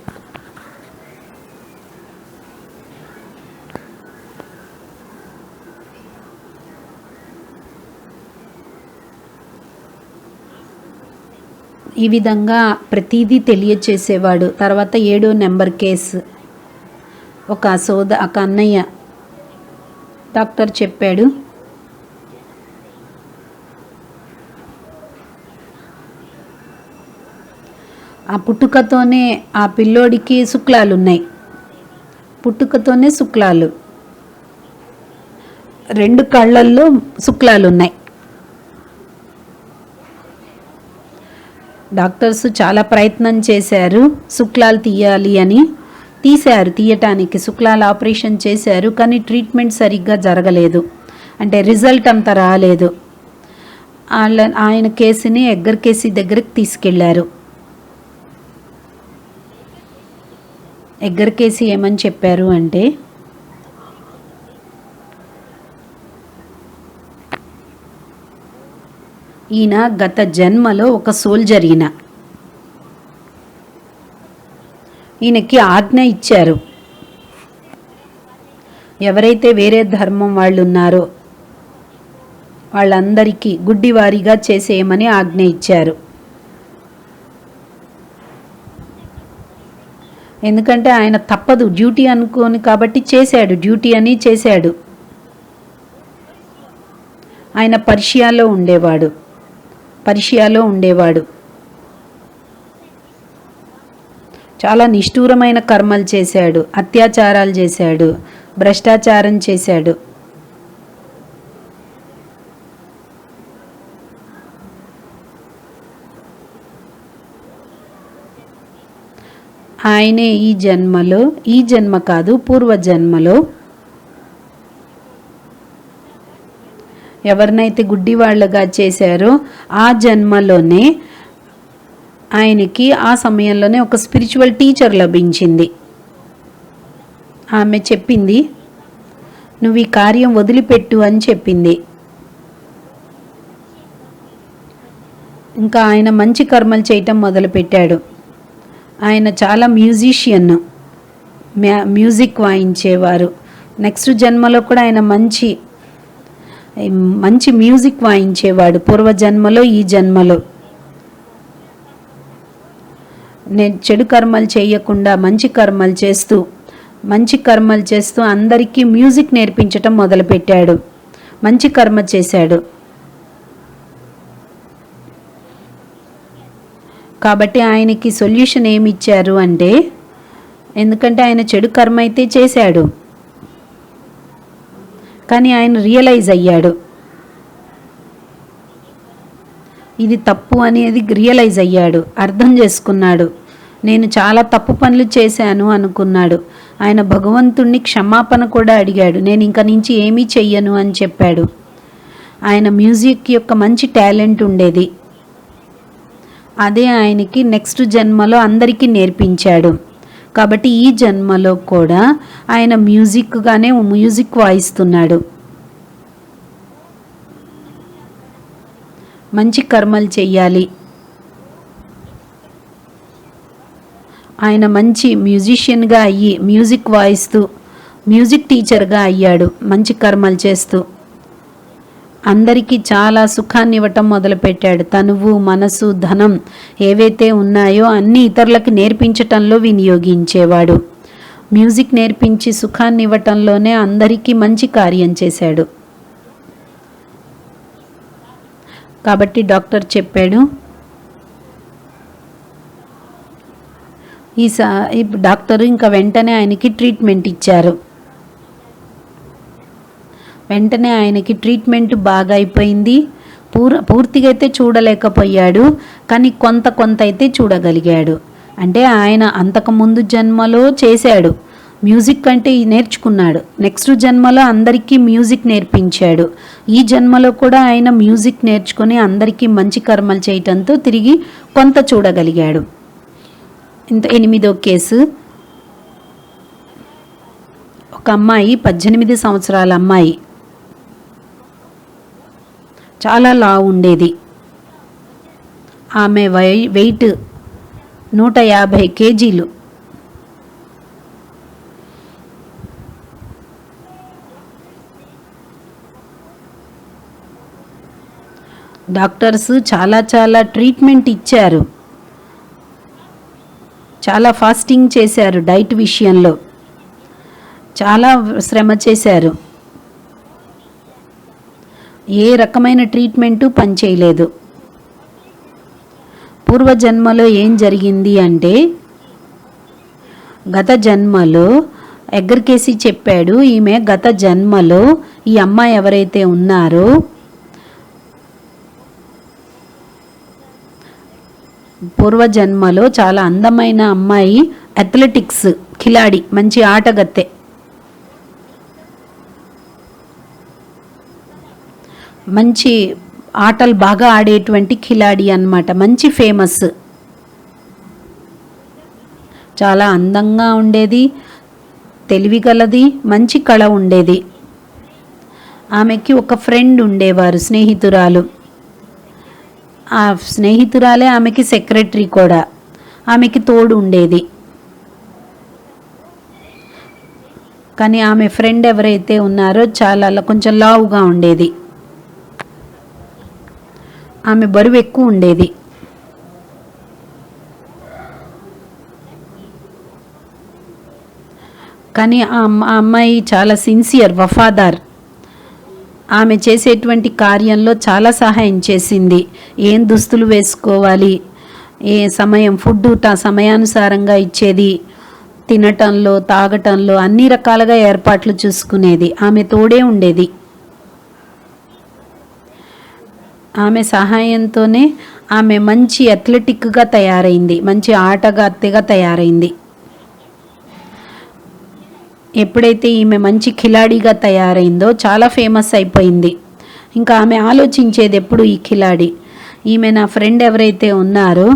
ఈ విధంగా ప్రతిదీ తెలియచేసేవాడు. తర్వాత 7వ నెంబర్ కేసు, ఒక అన్నయ్య డాక్టర్ చెప్పాడు, ఆ పుట్టుకతోనే ఆ పిల్లోడికి శుక్లాలు ఉన్నాయి. పుట్టుకతోనే శుక్లాలు, 2 కళ్ళల్లో శుక్లాలు ఉన్నాయి. డాక్టర్స్ చాలా ప్రయత్నం చేశారు శుక్లాలు తీయాలి అని. తీయటానికి శుక్లాల ఆపరేషన్ చేశారు. కానీ ట్రీట్మెంట్ సరిగ్గా జరగలేదు, అంటే రిజల్ట్ అంత రాలేదు. ఆయన కేసుని ఎగ్గర్ కేసీ దగ్గరికి తీసుకెళ్లారు. ఎగ్గర్ కేసీ ఏమని చెప్పారు అంటే, ఈయన గత జన్మలో ఒక సోల్జర్. ఈయనకి ఆజ్ఞ ఇచ్చారు, ఎవరైతే వేరే ధర్మం వాళ్ళు ఉన్నారో వాళ్ళందరికీ గుడ్డివారిగా చేసేయమని ఆజ్ఞ ఇచ్చారు. ఎందుకంటే ఆయన తప్పదు, డ్యూటీ అనుకోని కాబట్టి చేశాడు, డ్యూటీ అని చేశాడు. ఆయన పర్షియాలో ఉండేవాడు. చాలా నిష్ఠూరమైన కర్మలు చేశాడు, అత్యాచారాలు చేశాడు, భ్రష్టాచారం చేశాడు. ఆయనే ఈ జన్మ కాదు పూర్వజన్మలో ఎవరినైతే గుడ్డివాళ్ళగా చేశారో ఆ జన్మలోనే ఆయనకి ఆ సమయంలోనే ఒక స్పిరిచువల్ టీచర్ లభించింది. ఆమె చెప్పింది, నువ్వు ఈ కార్యం వదిలిపెట్టు అని చెప్పింది. ఇంకా ఆయన మంచి కర్మలు చేయటం మొదలుపెట్టాడు. ఆయన చాలా మ్యూజిక్ వాయించేవారు. నెక్స్ట్ జన్మలో కూడా ఆయన మంచి మ్యూజిక్ వాయించేవాడు. పూర్వజన్మలో ఈ జన్మలో నేను చెడు కర్మలు చేయకుండా మంచి కర్మలు చేస్తూ అందరికీ మ్యూజిక్ నేర్పించటం మొదలుపెట్టాడు. మంచి కర్మ చేశాడు. కాబట్టి ఆయనకి సొల్యూషన్ ఏమి ఇచ్చారు అంటే, ఎందుకంటే ఆయన చెడు కర్మ అయితే చేశాడు, కానీ ఆయన రియలైజ్ అయ్యాడు, ఇది తప్పు అనేది రియలైజ్ అయ్యాడు, అర్థం చేసుకున్నాడు. నేను చాలా తప్పు పనులు చేశాను అనుకున్నాడు. ఆయన భగవంతుణ్ణి క్షమాపణ కూడా అడిగాడు. నేను ఇంక నుంచి ఏమీ చెయ్యను అని చెప్పాడు. ఆయన మ్యూజిక్ యొక్క మంచి టాలెంట్ ఉండేది. అదే ఆయనకి నెక్స్ట్ జన్మలో అందరికీ నేర్పించాడు. కాబట్టి ఈ జన్మలో కూడా ఆయన మ్యూజిక్ వాయిస్తున్నాడు. మంచి కర్మలు చెయ్యాలి. ఆయన మంచి మ్యూజిషియన్గా అయ్యి మ్యూజిక్ వాయిస్తూ మ్యూజిక్ టీచర్గా అయ్యాడు. మంచి కర్మలు చేస్తూ అందరికీ చాలా సుఖాన్ని ఇవ్వటం మొదలుపెట్టాడు. తనువు, మనసు, ధనం ఏవైతే ఉన్నాయో అన్నీ ఇతరులకు నేర్పించటంలో వినియోగించేవాడు. మ్యూజిక్ నేర్పించి సుఖాన్ని ఇవ్వటంలోనే అందరికీ మంచి కార్యం చేశాడు. కాబట్టి డాక్టర్ చెప్పాడు, ఈ డాక్టరు ఇంకా వెంటనే ఆయనకి ట్రీట్మెంట్ ఇచ్చారు. వెంటనే ఆయనకి ట్రీట్మెంట్ బాగా అయిపోయింది. పూర్తిగా అయితే చూడలేకపోయాడు, కానీ కొంత అయితే చూడగలిగాడు. అంటే ఆయన అంతకుముందు జన్మలో చేశాడు, మ్యూజిక్ అంటే నేర్చుకున్నాడు. నెక్స్ట్ జన్మలో అందరికీ మ్యూజిక్ నేర్పించాడు. ఈ జన్మలో కూడా ఆయన మ్యూజిక్ నేర్చుకొని అందరికీ మంచి కర్మలు చేయటంతో తిరిగి కొంత చూడగలిగాడు. ఇంత 8వ కేసు. ఒక అమ్మాయి, 18 సంవత్సరాల అమ్మాయి, చాలా లావు ఉండేది. ఆమె వెయిట్ 150 కేజీలు. డాక్టర్స్ చాలా ట్రీట్మెంట్ ఇచ్చారు, చాలా ఫాస్టింగ్ చేశారు, డైట్ విషయంలో చాలా శ్రమ చేశారు. ఏ రకమైన ట్రీట్మెంటు పనిచేయలేదు. పూర్వజన్మలో ఏం జరిగింది అంటే, గత జన్మలో ఎగ్గరికేసి చెప్పాడు, ఈమె గత జన్మలో ఈ అమ్మాయి ఎవరైతే ఉన్నారో పూర్వజన్మలో చాలా అందమైన అమ్మాయి, అథ్లెటిక్స్ కిలాడి, మంచి ఆటగత్తె. మంచి ఆటలు బాగా ఆడేటువంటి కిలాడి అన్నమాట, మంచి ఫేమస్. చాలా అందంగా ఉండేది, తెలివిగలది, మంచి కళ ఉండేది. ఆమెకి ఒక ఫ్రెండ్ ఉండేవారు, స్నేహితురాలు. ఆ స్నేహితురాలే ఆమెకి సెక్రటరీ కూడా. ఆమెకి తోడు ఉండేది. కానీ ఆమె ఫ్రెండ్ ఎవరైతే ఉన్నారో చాలా కొంచెం లావుగా ఉండేది. ఆమె బరువు ఎక్కువ ఉండేది. కానీ ఆ అమ్మాయి చాలా సిన్సియర్, వఫాదార్. ఆమె చేసేటువంటి కార్యంలో చాలా సహాయం చేసింది. ఏం దుస్తులు వేసుకోవాలి, ఏ ఫుడ్ సమయానుసారంగా ఇచ్చేది, తినటంలో తాగటంలో అన్ని రకాలుగా ఏర్పాట్లు చూసుకునేది. ఆమె తోడే ఉండేది. ఆమె సహాయంతోనే ఆమె మంచి అథ్లెటిక్గా తయారైంది, మంచి ఆటగాత్తెగా తయారైంది. ఎప్పుడైతే ఈమె మంచి ఖిలాడిగా తయారైందో చాలా ఫేమస్ అయిపోయింది. ఇంకా ఆమె ఆలోచించేది ఎప్పుడు ఈ ఖిలాడి, ఈమె నా ఫ్రెండ్ ఎవరైతే ఉన్నారో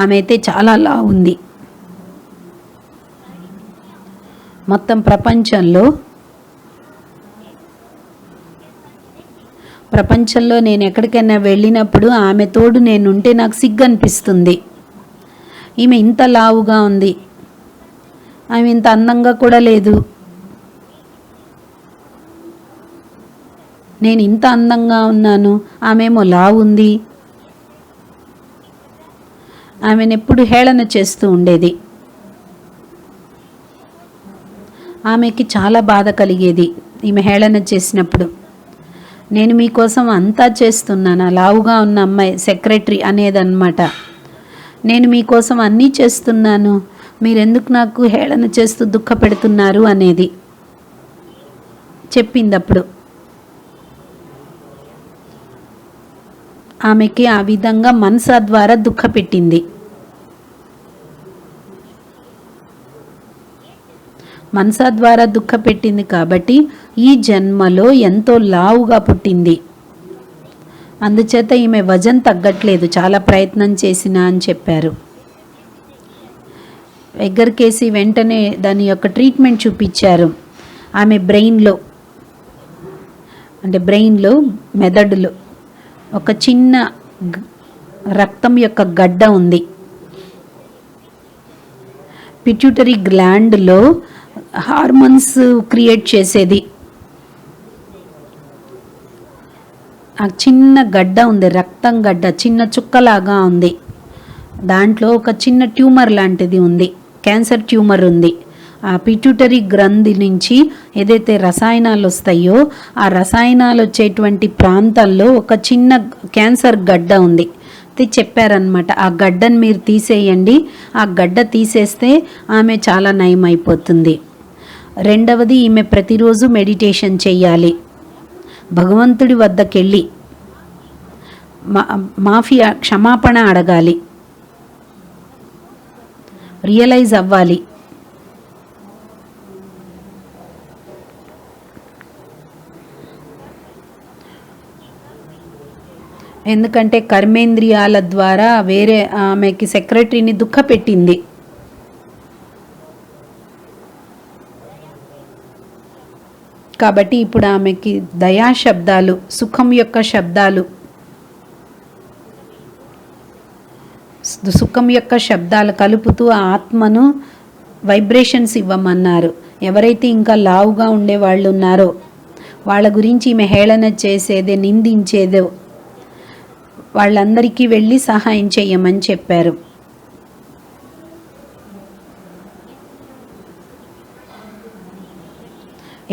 ఆమె అయితే చాలా లావు ఉంది. మొత్తం ప్రపంచంలో నేను ఎక్కడికైనా వెళ్ళినప్పుడు ఆమె తోడు నేనుంటే నాకు సిగ్గు అనిపిస్తుంది. ఈమె ఇంత లావుగా ఉంది, ఆమె ఇంత అందంగా కూడా లేదు, నేను ఇంత అందంగా ఉన్నాను, ఆమెమో లావు ఉంది. ఆమెను ఎప్పుడు హేళన చేస్తూ ఉండేది. ఆమెకి చాలా బాధ కలిగేది ఈమె హేళన చేసినప్పుడు. నేను మీకోసం అంతా చేస్తున్నాను, లావుగా ఉన్న అమ్మాయి సెక్రటరీ అనేదన్నమాట. నేను మీకోసం అన్నీ చేస్తున్నాను, మీరెందుకు నాకు హేళన చేస్తూ దుఃఖపెడుతున్నారు అనేది చెప్పిందప్పుడు. ఆమెకి ఆ విధంగా మనసా ద్వారా దుఃఖపెట్టింది. మనసా ద్వారా దుఃఖపెట్టింది కాబట్టి ఈ జన్మలో ఎంతో లావుగా పుట్టింది. అందుచేత ఈమె వజన్ తగ్గట్లేదు, చాలా ప్రయత్నం చేసినా అని చెప్పారు. ఎగ్గరికేసి వెంటనే దాని యొక్క ట్రీట్మెంట్ చూపించారు. ఆమె బ్రెయిన్లో మెదడులో ఒక చిన్న రక్తం యొక్క గడ్డ ఉంది. పిట్యూటరీ గ్లాండ్లో హార్మోన్స్ క్రియేట్ చేసేది ఆ చిన్న గడ్డ ఉంది, రక్తం గడ్డ చిన్న చుక్కలాగా ఉంది. దాంట్లో ఒక చిన్న ట్యూమర్ లాంటిది ఉంది, క్యాన్సర్ ట్యూమర్ ఉంది. ఆ పిట్యూటరీ గ్రంథి నుంచి ఏదైతే రసాయనాలు వస్తాయో ఆ రసాయనాలు వచ్చేటువంటి ప్రాంతాల్లో ఒక చిన్న క్యాన్సర్ గడ్డ ఉంది. చెప్పారనమాట, ఆ గడ్డను మీరు తీసేయండి, ఆ గడ్డ తీసేస్తే ఆమె చాలా నయం అయిపోతుంది. రెండవది, ఈమె ప్రతిరోజు మెడిటేషన్ చెయ్యాలి. భగవంతుడి వద్దకెళ్ళి క్షమాపణ అడగాలి, రియలైజ్ అవ్వాలి. ఎందుకంటే కర్మేంద్రియాల ద్వారా వేరే ఆమెకి సెక్రటరీని దుఃఖపెట్టింది. కాబట్టి ఇప్పుడు ఆమెకి దయా శబ్దాలు, సుఖం యొక్క శబ్దాలు, కలుపుతూ ఆ ఆత్మను వైబ్రేషన్స్ ఇవ్వమన్నారు. ఎవరైతే ఇంకా లావుగా ఉండే వాళ్ళు ఉన్నారో వాళ్ళ గురించి ఈమె హేళన చేసేదే, నిందించేదో వాళ్ళందరికీ వెళ్ళి సహాయం చేయమని చెప్పారు.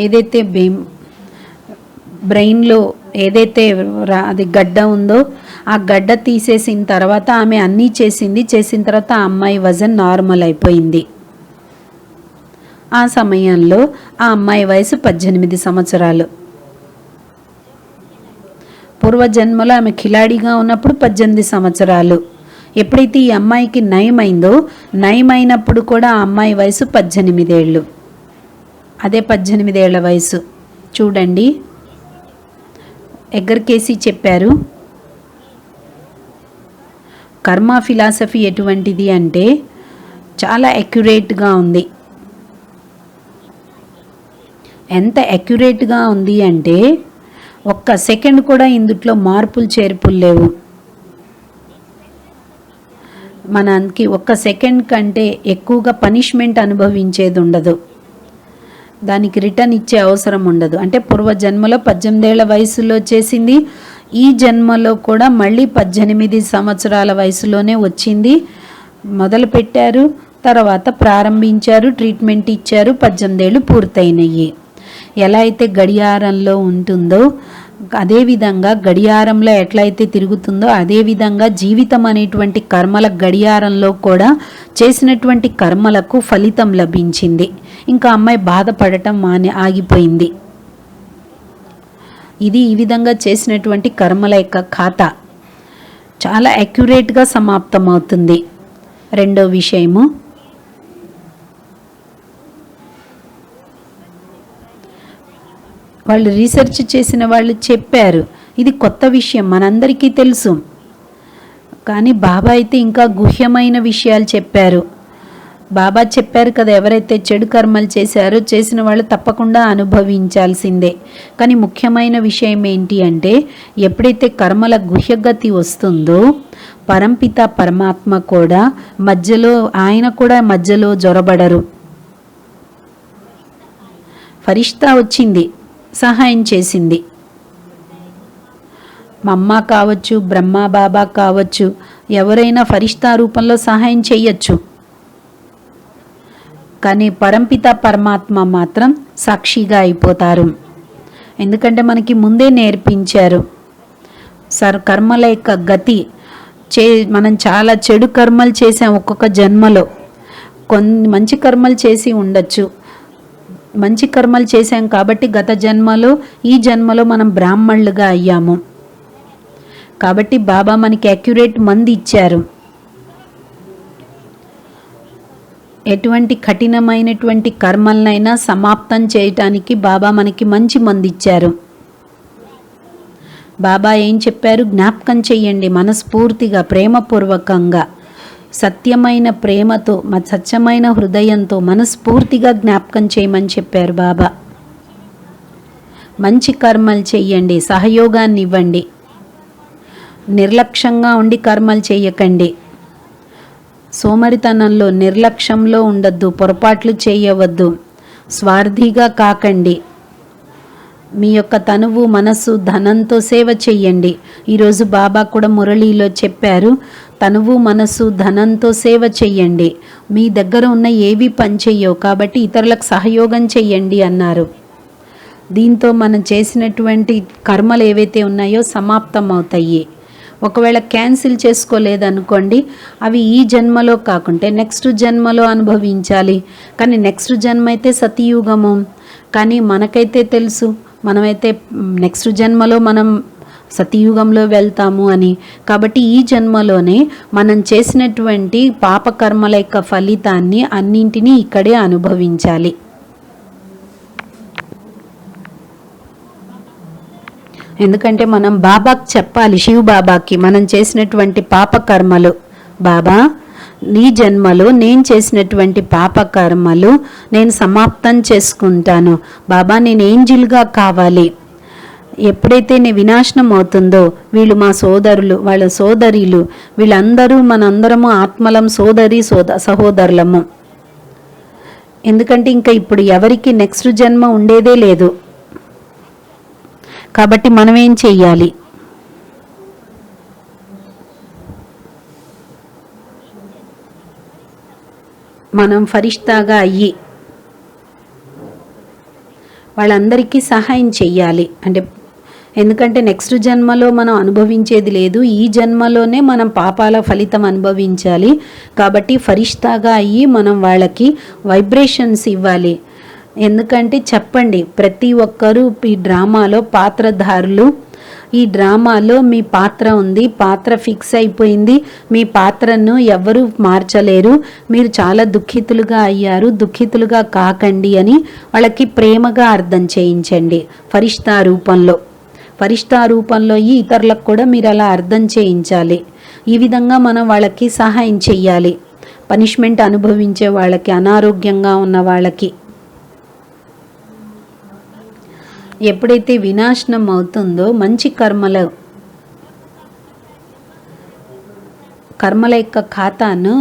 ఏదైతే బ్రెయిన్లో ఏదైతే అది గడ్డ ఉందో ఆ గడ్డ తీసేసిన తర్వాత ఆమె అన్నీ చేసిన తర్వాత ఆ అమ్మాయి వజన్ నార్మల్ అయిపోయింది. ఆ సమయంలో ఆ అమ్మాయి వయసు 18 సంవత్సరాలు. పూర్వజన్మలో ఆమె ఖిలాడిగా ఉన్నప్పుడు 18 సంవత్సరాలు. ఎప్పుడైతే ఈ అమ్మాయికి నయమైనప్పుడు కూడా ఆ అమ్మాయి వయసు 18 ఏళ్ళు. అదే 18 ఏళ్ల వయసు. చూడండి, ఎగ్గరికేసి చెప్పారు, కర్మ ఫిలాసఫీ ఎటువంటిది అంటే చాలా అక్యురేట్గా ఉంది. ఎంత అక్యురేట్గా ఉంది అంటే ఒక్క సెకండ్ కూడా ఇందులో మార్పులు చేర్పులు లేవు. మనకి ఒక్క సెకండ్ కంటే ఎక్కువగా పనిష్మెంట్ అనుభవించేది ఉండదు, దానికి రిటర్న్ ఇచ్చే అవసరం ఉండదు. అంటే పూర్వజన్మలో 18 ఏళ్ల వయసులో చేసింది, ఈ జన్మలో కూడా మళ్ళీ 18 సంవత్సరాల వయసులోనే వచ్చింది. మొదలు పెట్టారు, తర్వాత ప్రారంభించారు, ట్రీట్మెంట్ ఇచ్చారు, 18 ఏళ్ళు పూర్తయినాయి. ఎలా అయితే గడియారంలో ఉంటుందో అదేవిధంగా గడియారంలో ఎట్లయితే తిరుగుతుందో అదేవిధంగా జీవితం అనేటువంటి కర్మల గడియారంలో కూడా చేసినటువంటి కర్మలకు ఫలితం లభించింది. ఇంకా అమ్మాయి బాధపడటం ఆగిపోయింది. ఇది ఈ విధంగా చేసినటువంటి కర్మల యొక్క ఖాతా చాలా అక్యురేట్గా సమాప్తమవుతుంది. రెండో విషయము, వాళ్ళు రీసెర్చ్ చేసిన వాళ్ళు చెప్పారు, ఇది కొత్త విషయం మనందరికీ తెలుసు, కానీ బాబా అయితే ఇంకా గుహ్యమైన విషయాలు చెప్పారు. బాబా చెప్పారు కదా, ఎవరైతే చెడు కర్మలు చేసిన వాళ్ళు తప్పకుండా అనుభవించాల్సిందే. కానీ ముఖ్యమైన విషయం ఏంటి అంటే ఎప్పుడైతే కర్మల గుహ్యగతి వస్తుందో పరంపిత పరమాత్మ కూడా ఆయన కూడా మధ్యలో జొరబడరు. ఫరిష్తా వచ్చింది, సహాయం చేసింది. మా అమ్మ కావచ్చు, బ్రహ్మ బాబా కావచ్చు, ఎవరైనా ఫరిష్తా రూపంలో సహాయం చేయొచ్చు. కానీ పరంపిత పరమాత్మ మాత్రం సాక్షిగా అయిపోతారు. ఎందుకంటే మనకి ముందే నేర్పించారు కర్మల యొక్క గతి. మనం చాలా చెడు కర్మలు చేసాం ఒక్కొక్క జన్మలో, కొన్ని మంచి కర్మలు చేసి ఉండొచ్చు. మంచి కర్మలు చేశాం కాబట్టి గత జన్మలో ఈ జన్మలో మనం బ్రాహ్మణులుగా అయ్యాము. కాబట్టి బాబా మనకి అక్యురేట్ మంది ఇచ్చారు. ఎటువంటి కఠినమైనటువంటి కర్మలనైనా సమాప్తం చేయటానికి బాబా మనకి మంచి మంది ఇచ్చారు. బాబా ఏం చెప్పారు, జ్ఞాపకం చెయ్యండి మనస్ఫూర్తిగా, ప్రేమపూర్వకంగా. సత్యమైన ప్రేమతో, సత్యమైన హృదయంతో మనస్ఫూర్తిగా జ్ఞాపకం చేయమని చెప్పారు బాబా. మంచి కర్మలు చెయ్యండి, సహయోగాన్ని ఇవ్వండి, నిర్లక్ష్యంగా ఉండి కర్మలు చేయకండి, సోమరితనంలో నిర్లక్ష్యంలో ఉండద్దు, పొరపాట్లు చేయవద్దు, స్వార్థిగా కాకండి, మీ యొక్క తనువు మనసు ధనంతో సేవ చెయ్యండి. ఈరోజు బాబా కూడా మురళీలో చెప్పారు, తనువు మనసు ధనంతో సేవ చెయ్యండి, మీ దగ్గర ఉన్న ఏవి పనిచేయవు కాబట్టి ఇతరులకు సహయోగం చెయ్యండి అన్నారు. దీంతో మనం చేసినటువంటి కర్మలు ఏవైతే ఉన్నాయో సమాప్తం అవుతాయి. ఒకవేళ క్యాన్సిల్ చేసుకోలేదనుకోండి, అవి ఈ జన్మలో కాకుంటే నెక్స్ట్ జన్మలో అనుభవించాలి. కానీ నెక్స్ట్ జన్మ అయితే సతయుగము, కానీ మనకైతే తెలుసు మనమైతే నెక్స్ట్ జన్మలో మనం సతయుగంలో వెళ్తాము అని. కాబట్టి ఈ జన్మలోనే మనం చేసినటువంటి పాపకర్మల యొక్క ఫలితాన్ని అన్నింటినీ ఇక్కడే అనుభవించాలి. ఎందుకంటే మనం బాబాకి చెప్పాలి, శివ్ బాబాకి మనం చేసినటువంటి పాపకర్మలు, బాబా నీ జన్మలో నేను చేసినటువంటి పాపకర్మలు నేను సమాప్తం చేసుకుంటాను, బాబా నేను ఏంజిల్గా కావాలి. ఎప్పుడైతే నేను వినాశనం అవుతుందో వీళ్ళు మా సోదరులు, వాళ్ళ సోదరీలు, వీళ్ళందరూ మనందరము ఆత్మలం, సహోదరులము. ఎందుకంటే ఇంకా ఇప్పుడు ఎవరికి నెక్స్ట్ జన్మ ఉండేదే లేదు. కాబట్టి మనం ఏం చెయ్యాలి, మనం ఫరిష్తాగా అయ్యి వాళ్ళందరికీ సహాయం చెయ్యాలి. అంటే ఎందుకంటే నెక్స్ట్ జన్మలో మనం అనుభవించేది లేదు, ఈ జన్మలోనే మనం పాపాల ఫలితం అనుభవించాలి. కాబట్టి ఫరిష్తాగా అయ్యి మనం వాళ్ళకి వైబ్రేషన్స్ ఇవ్వాలి. ఎందుకంటే చెప్పండి, ప్రతి ఒక్కరూ ఈ డ్రామాలో పాత్రధారులు. ఈ డ్రామాలో మీ పాత్ర ఉంది, పాత్ర ఫిక్స్ అయిపోయింది, మీ పాత్రను ఎవరు మార్చలేరు, మీరు చాలా దుఃఖితులుగా అయ్యారు, దుఃఖితులుగా కాకండి అని వాళ్ళకి ప్రేమగా అర్థం చేయించండి. ఫరిష్తా రూపంలో, ఫరిష్తా రూపంలో ఈ ఇతరులకు కూడా మీరు అలా అర్థం చేయించాలి. ఈ విధంగా మనం వాళ్ళకి సహాయం చెయ్యాలి. పనిష్మెంట్ అనుభవించే వాళ్ళకి, అనారోగ్యంగా ఉన్న వాళ్ళకి. ఎప్పుడైతే వినాశనం అవుతుందో మంచి కర్మల యొక్క ఖాతాను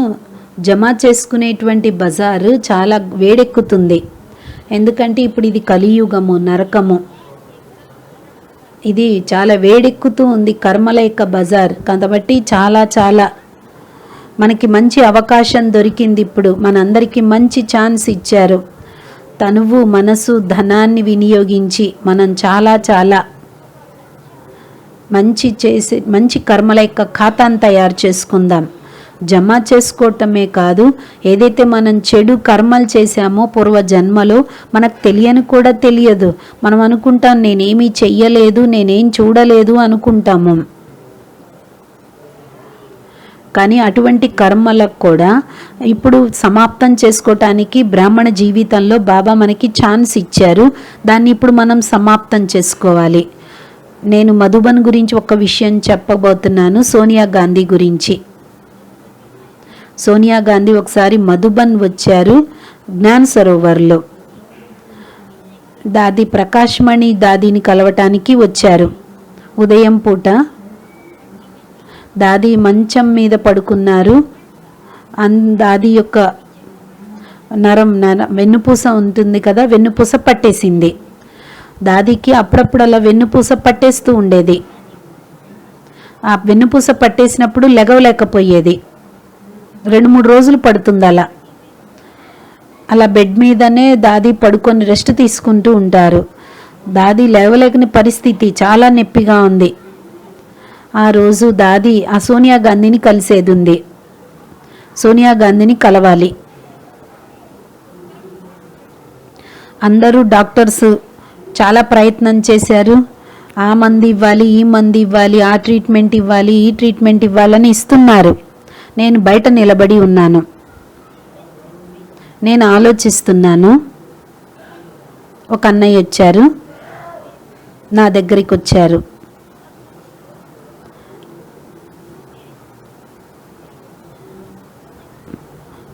జమ చేసుకునేటువంటి బజారు చాలా వేడెక్కుతుంది. ఎందుకంటే ఇప్పుడు ఇది కలియుగము, నరకము, ఇది చాలా వేడెక్కుతూ ఉంది కర్మల యొక్క బజార్. కాబట్టి చాలా మనకి మంచి అవకాశం దొరికింది. ఇప్పుడు మనందరికీ మంచి ఛాన్స్ ఇచ్చారు. తనువు మనసు ధనాన్ని వినియోగించి మనం చాలా మంచి కర్మల యొక్క ఖాతాను తయారు చేసుకుందాం. జమ చేసుకోవటమే కాదు, ఏదైతే మనం చెడు కర్మలు చేశామో పూర్వ జన్మలో మనకు కూడా తెలియదు. మనం అనుకుంటాం నేనేమీ చెయ్యలేదు, నేనేం చూడలేదు అనుకుంటాము. కానీ అటువంటి కర్మలకు కూడా ఇప్పుడు సమాప్తం చేసుకోవటానికి బ్రాహ్మణ జీవితంలో బాబా మనకి ఛాన్స్ ఇచ్చారు. దాన్ని ఇప్పుడు మనం సమాప్తం చేసుకోవాలి. నేను మధుబన్ గురించి ఒక విషయం చెప్పబోతున్నాను, సోనియా గాంధీ గురించి. సోనియా గాంధీ ఒకసారి మధుబన్ వచ్చారు, జ్ఞాన్ సరోవర్లో. దాది ప్రకాశ్మణి దాదిని కలవటానికి వచ్చారు. ఉదయం పూట దాది మంచం మీద పడుకున్నారు. దాది యొక్క వెన్నుపూస ఉంటుంది కదా, వెన్నుపూస పట్టేసింది. దాదికి అప్పుడప్పుడు అలా వెన్నుపూస పట్టేస్తూ ఉండేది. ఆ వెన్నుపూస పట్టేసినప్పుడు లెగవలేకపోయేది. 2-3 రోజులు పడుతుంది అలా బెడ్ మీదనే దాది పడుకొని రెస్ట్ తీసుకుంటూ ఉంటారు. దాది లేవలేకని పరిస్థితి, చాలా నొప్పిగా ఉంది. ఆ రోజు దాది ఆ సోనియా గాంధీని కలిసేది ఉంది. సోనియా గాంధీని కలవాలి. అందరూ డాక్టర్స్ చాలా ప్రయత్నం చేశారు. ఆ మంది ఇవ్వాలి, ఈ మంది ఇవ్వాలి, ఆ ట్రీట్మెంట్ ఇవ్వాలి, ఈ ట్రీట్మెంట్ ఇవ్వాలని ఇస్తున్నారు. నేను బయట నిలబడి ఉన్నాను. నేను ఆలోచిస్తున్నాను. ఒక అన్నయ్య వచ్చారు, నా దగ్గరికి వచ్చారు.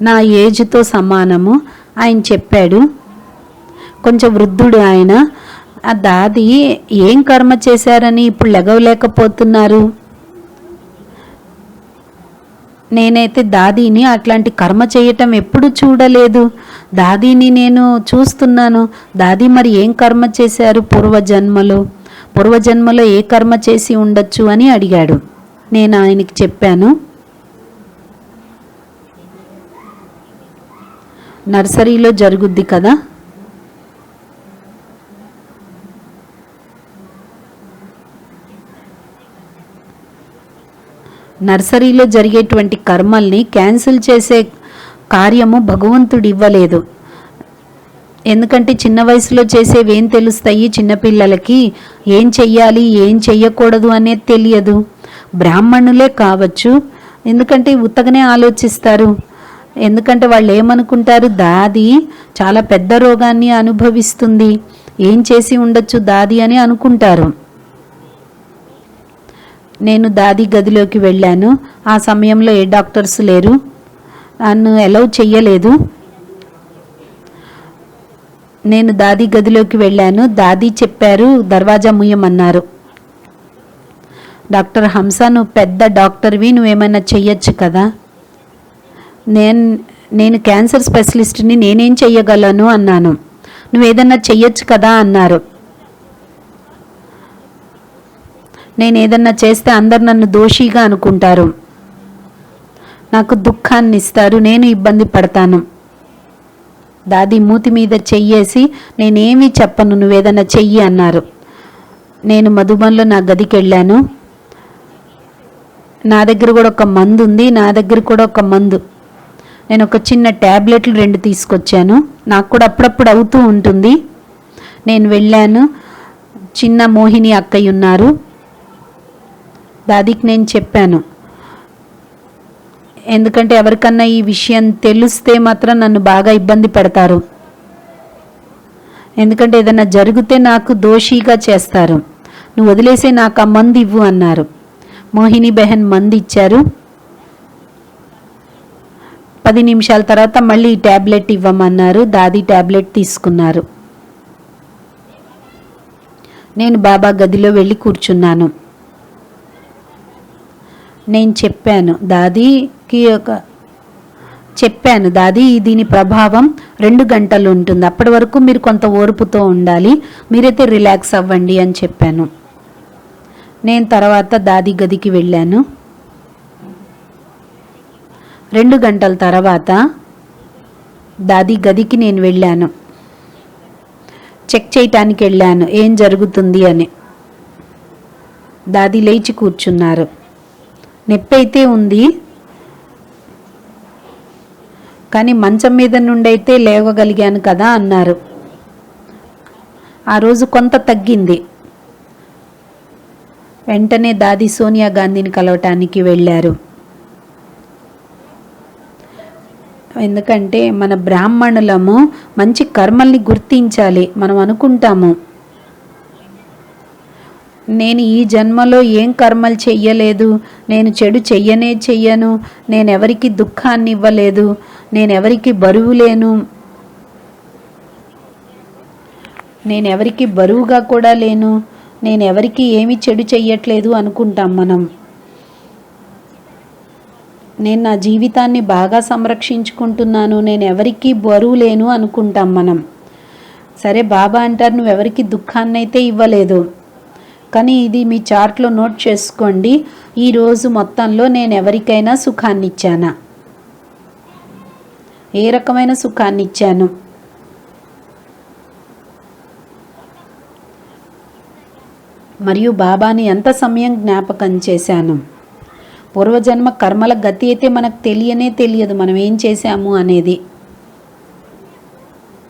నా ఏజ్తో సమానము. ఆయన చెప్పాడు, కొంచెం వృద్ధుడు ఆయన. ఆ దాది ఏం కర్మ చేశారని ఇప్పుడు లెగవలేకపోతున్నారు? నేనైతే దాదీని అట్లాంటి కర్మ చేయటం ఎప్పుడు చూడలేదు. దాదీని నేను చూస్తున్నాను. దాదీ మరి ఏం కర్మ చేశారు పూర్వజన్మలో ఏ కర్మ చేసి ఉండొచ్చు అని అడిగాడు. నేను ఆయనకి చెప్పాను, నర్సరీలో జరుగుద్ది కదా, నర్సరీలో జరిగేటువంటి కర్మల్ని క్యాన్సిల్ చేసే కార్యము భగవంతుడు ఇవ్వలేదు. ఎందుకంటే చిన్న వయసులో చేసేవి ఏం తెలుస్తాయి? చిన్నపిల్లలకి ఏం చెయ్యాలి ఏం చెయ్యకూడదు అనేది తెలియదు. బ్రాహ్మణులే కావచ్చు, ఎందుకంటే ఉత్తగానే ఆలోచిస్తారు. ఎందుకంటే వాళ్ళు ఏమనుకుంటారు, దాది చాలా పెద్ద రోగాన్ని అనుభవిస్తుంది, ఏం చేసి ఉండొచ్చు దాది అని అనుకుంటారు. నేను దాది గదిలోకి వెళ్ళాను. ఆ సమయంలో ఏ డాక్టర్స్ లేరు, నన్ను అలౌ చెయ్యలేదు. నేను దాది గదిలోకి వెళ్ళాను. దాది చెప్పారు, దర్వాజా ముయ్యమన్నారు. డాక్టర్ హంస, నువ్వు పెద్ద డాక్టర్వి, నువ్వేమైనా చెయ్యొచ్చు కదా. నేను క్యాన్సర్ స్పెషలిస్ట్ని, నేనేం చెయ్యగలను అన్నాను. నువ్వేదన్నా చెయ్యొచ్చు కదా అన్నారు. నేను ఏదన్నా చేస్తే అందరు నన్ను దోషిగా అనుకుంటారు, నాకు దుఃఖాన్ని ఇస్తారు, నేను ఇబ్బంది పడతాను. దాది మూతి మీద చెయ్యేసి, నేనేమీ చెప్పను, నువ్వేదన్నా చెయ్యి అన్నారు. నేను మధుబన్లో నా గదికి వెళ్ళాను. నా దగ్గర కూడా ఒక మందు ఉంది, నేను ఒక చిన్న ట్యాబ్లెట్లు 2 తీసుకొచ్చాను. నాకు కూడా అప్పుడప్పుడు అవుతూ ఉంటుంది. నేను వెళ్ళాను. చిన్న మోహిని అక్కయ్య ఉన్నారు. దాదికి నేను చెప్పాను, ఎందుకంటే ఎవరికన్నా ఈ విషయం తెలిస్తే మాత్రం నన్ను బాగా ఇబ్బంది పెడతారు. ఎందుకంటే ఏదైనా జరిగితే నాకు దోషిగా చేస్తారు. నువ్వు వదిలేసే, నాకు ఆ మందు ఇవ్వు అన్నారు. మోహిని బెహన్ మందు ఇచ్చారు. 10 నిమిషాల తర్వాత మళ్ళీ ట్యాబ్లెట్ ఇవ్వమన్నారు. దాది ట్యాబ్లెట్ తీసుకున్నారు. నేను బాబా గదిలో వెళ్ళి కూర్చున్నాను. నేను చెప్పాను దాది దీని ప్రభావం 2 గంటలు ఉంటుంది, అప్పటి వరకు మీరు కొంత ఓర్పుతో ఉండాలి, మీరైతే రిలాక్స్ అవ్వండి అని చెప్పాను. నేను తర్వాత దాది గదికి వెళ్ళాను. 2 గంటల తర్వాత దాది గదికి నేను వెళ్ళాను. చెక్ చేయటానికి వెళ్ళాను ఏం జరుగుతుంది అని. దాది లేచి కూర్చున్నారు. నొప్పి అయితే ఉంది, కానీ మంచం మీద నుండి అయితే లేవగలిగాను కదా అన్నారు. ఆ రోజు కొంత తగ్గింది. వెంటనే దాది సోనియా గాంధీని కలవటానికి వెళ్ళారు. ఎందుకంటే మన బ్రాహ్మణులము మంచి కర్మల్ని గుర్తించాలి. మనం అనుకుంటాము, నేను ఈ జన్మలో ఏం కర్మలు చెయ్యలేదు, నేను చెడు చెయ్యను, నేనెవరికి దుఃఖాన్ని ఇవ్వలేదు, నేనెవరికి బరువు లేను, నేనెవరికి బరువుగా కూడా లేను, నేనెవరికి ఏమి చెడు చెయ్యట్లేదు అనుకుంటాం మనం. నేను నా జీవితాన్ని బాగా సంరక్షించుకుంటున్నాను, నేను ఎవరికి బరువు లేను అనుకుంటాం మనం. సరే, బాబా అంటారు నువ్వెవరికి దుఃఖాన్ని అయితే ఇవ్వలేదు, కానీ ఇది మీ చార్ట్లో నోట్ చేసుకోండి, ఈరోజు మొత్తంలో నేను ఎవరికైనా సుఖాన్ని ఇచ్చానా, ఏ రకమైన సుఖాన్ని ఇచ్చాను. మరియు బాబాని ఎంత సమయం జ్ఞాపకం చేశాను. పూర్వజన్మ కర్మల గతి అయితే మనకు తెలియదు, మనం ఏం చేశాము అనేది.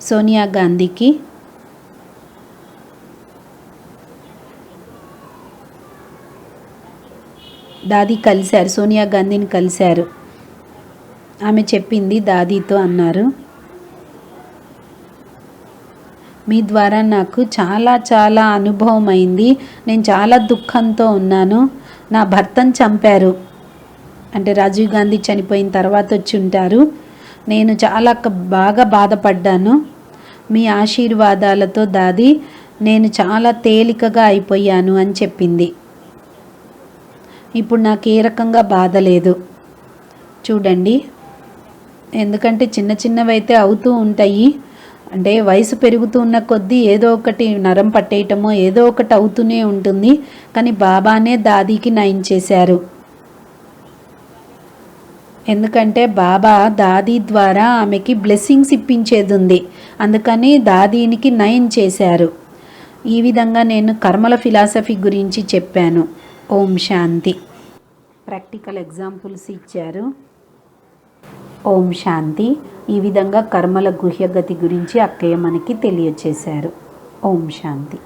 సోనియా గాంధీకి దాది కలిశారు, సోనియా గాంధీని కలిశారు. ఆమె చెప్పింది దాదీతో అన్నారు, మీ ద్వారా నాకు చాలా చాలా అనుభవం అయింది, నేను చాలా దుఃఖంతో ఉన్నాను, నా భర్తను చంపారు, అంటే రాజీవ్ గాంధీ చనిపోయిన తర్వాత వచ్చి ఉంటారు, నేను చాలా బాగా బాధపడ్డాను. మీ ఆశీర్వాదాలతో దాది నేను చాలా తేలికగా అయిపోయాను అని చెప్పింది. ఇప్పుడు నాకు ఏ రకంగా బాధ లేదు చూడండి. ఎందుకంటే చిన్న చిన్నవైతే అవుతూ ఉంటాయి. అంటే వయసు పెరుగుతూ ఉన్న కొద్దీ ఏదో ఒకటి నరం పట్టేయటమో ఏదో ఒకటి అవుతూనే ఉంటుంది. కానీ బాబానే దాదీకి నయం చేశారు. ఎందుకంటే బాబా దాదీ ద్వారా ఆమెకి బ్లెస్సింగ్స్ ఇప్పించేది ఉంది. అందుకని దాదీనికి నయం చేశారు. ఈ విధంగా నేను కర్మల ఫిలాసఫీ గురించి చెప్పాను. ఓం శాంతి. ప్రాక్టికల్ ఎగ్జాంపుల్స్ ఇచ్చారు. ఓం శాంతి. ఈ విధంగా కర్మల గుహ్యగతి గురించి అక్కయ్య మనకి తెలియచేశారు. ఓం శాంతి.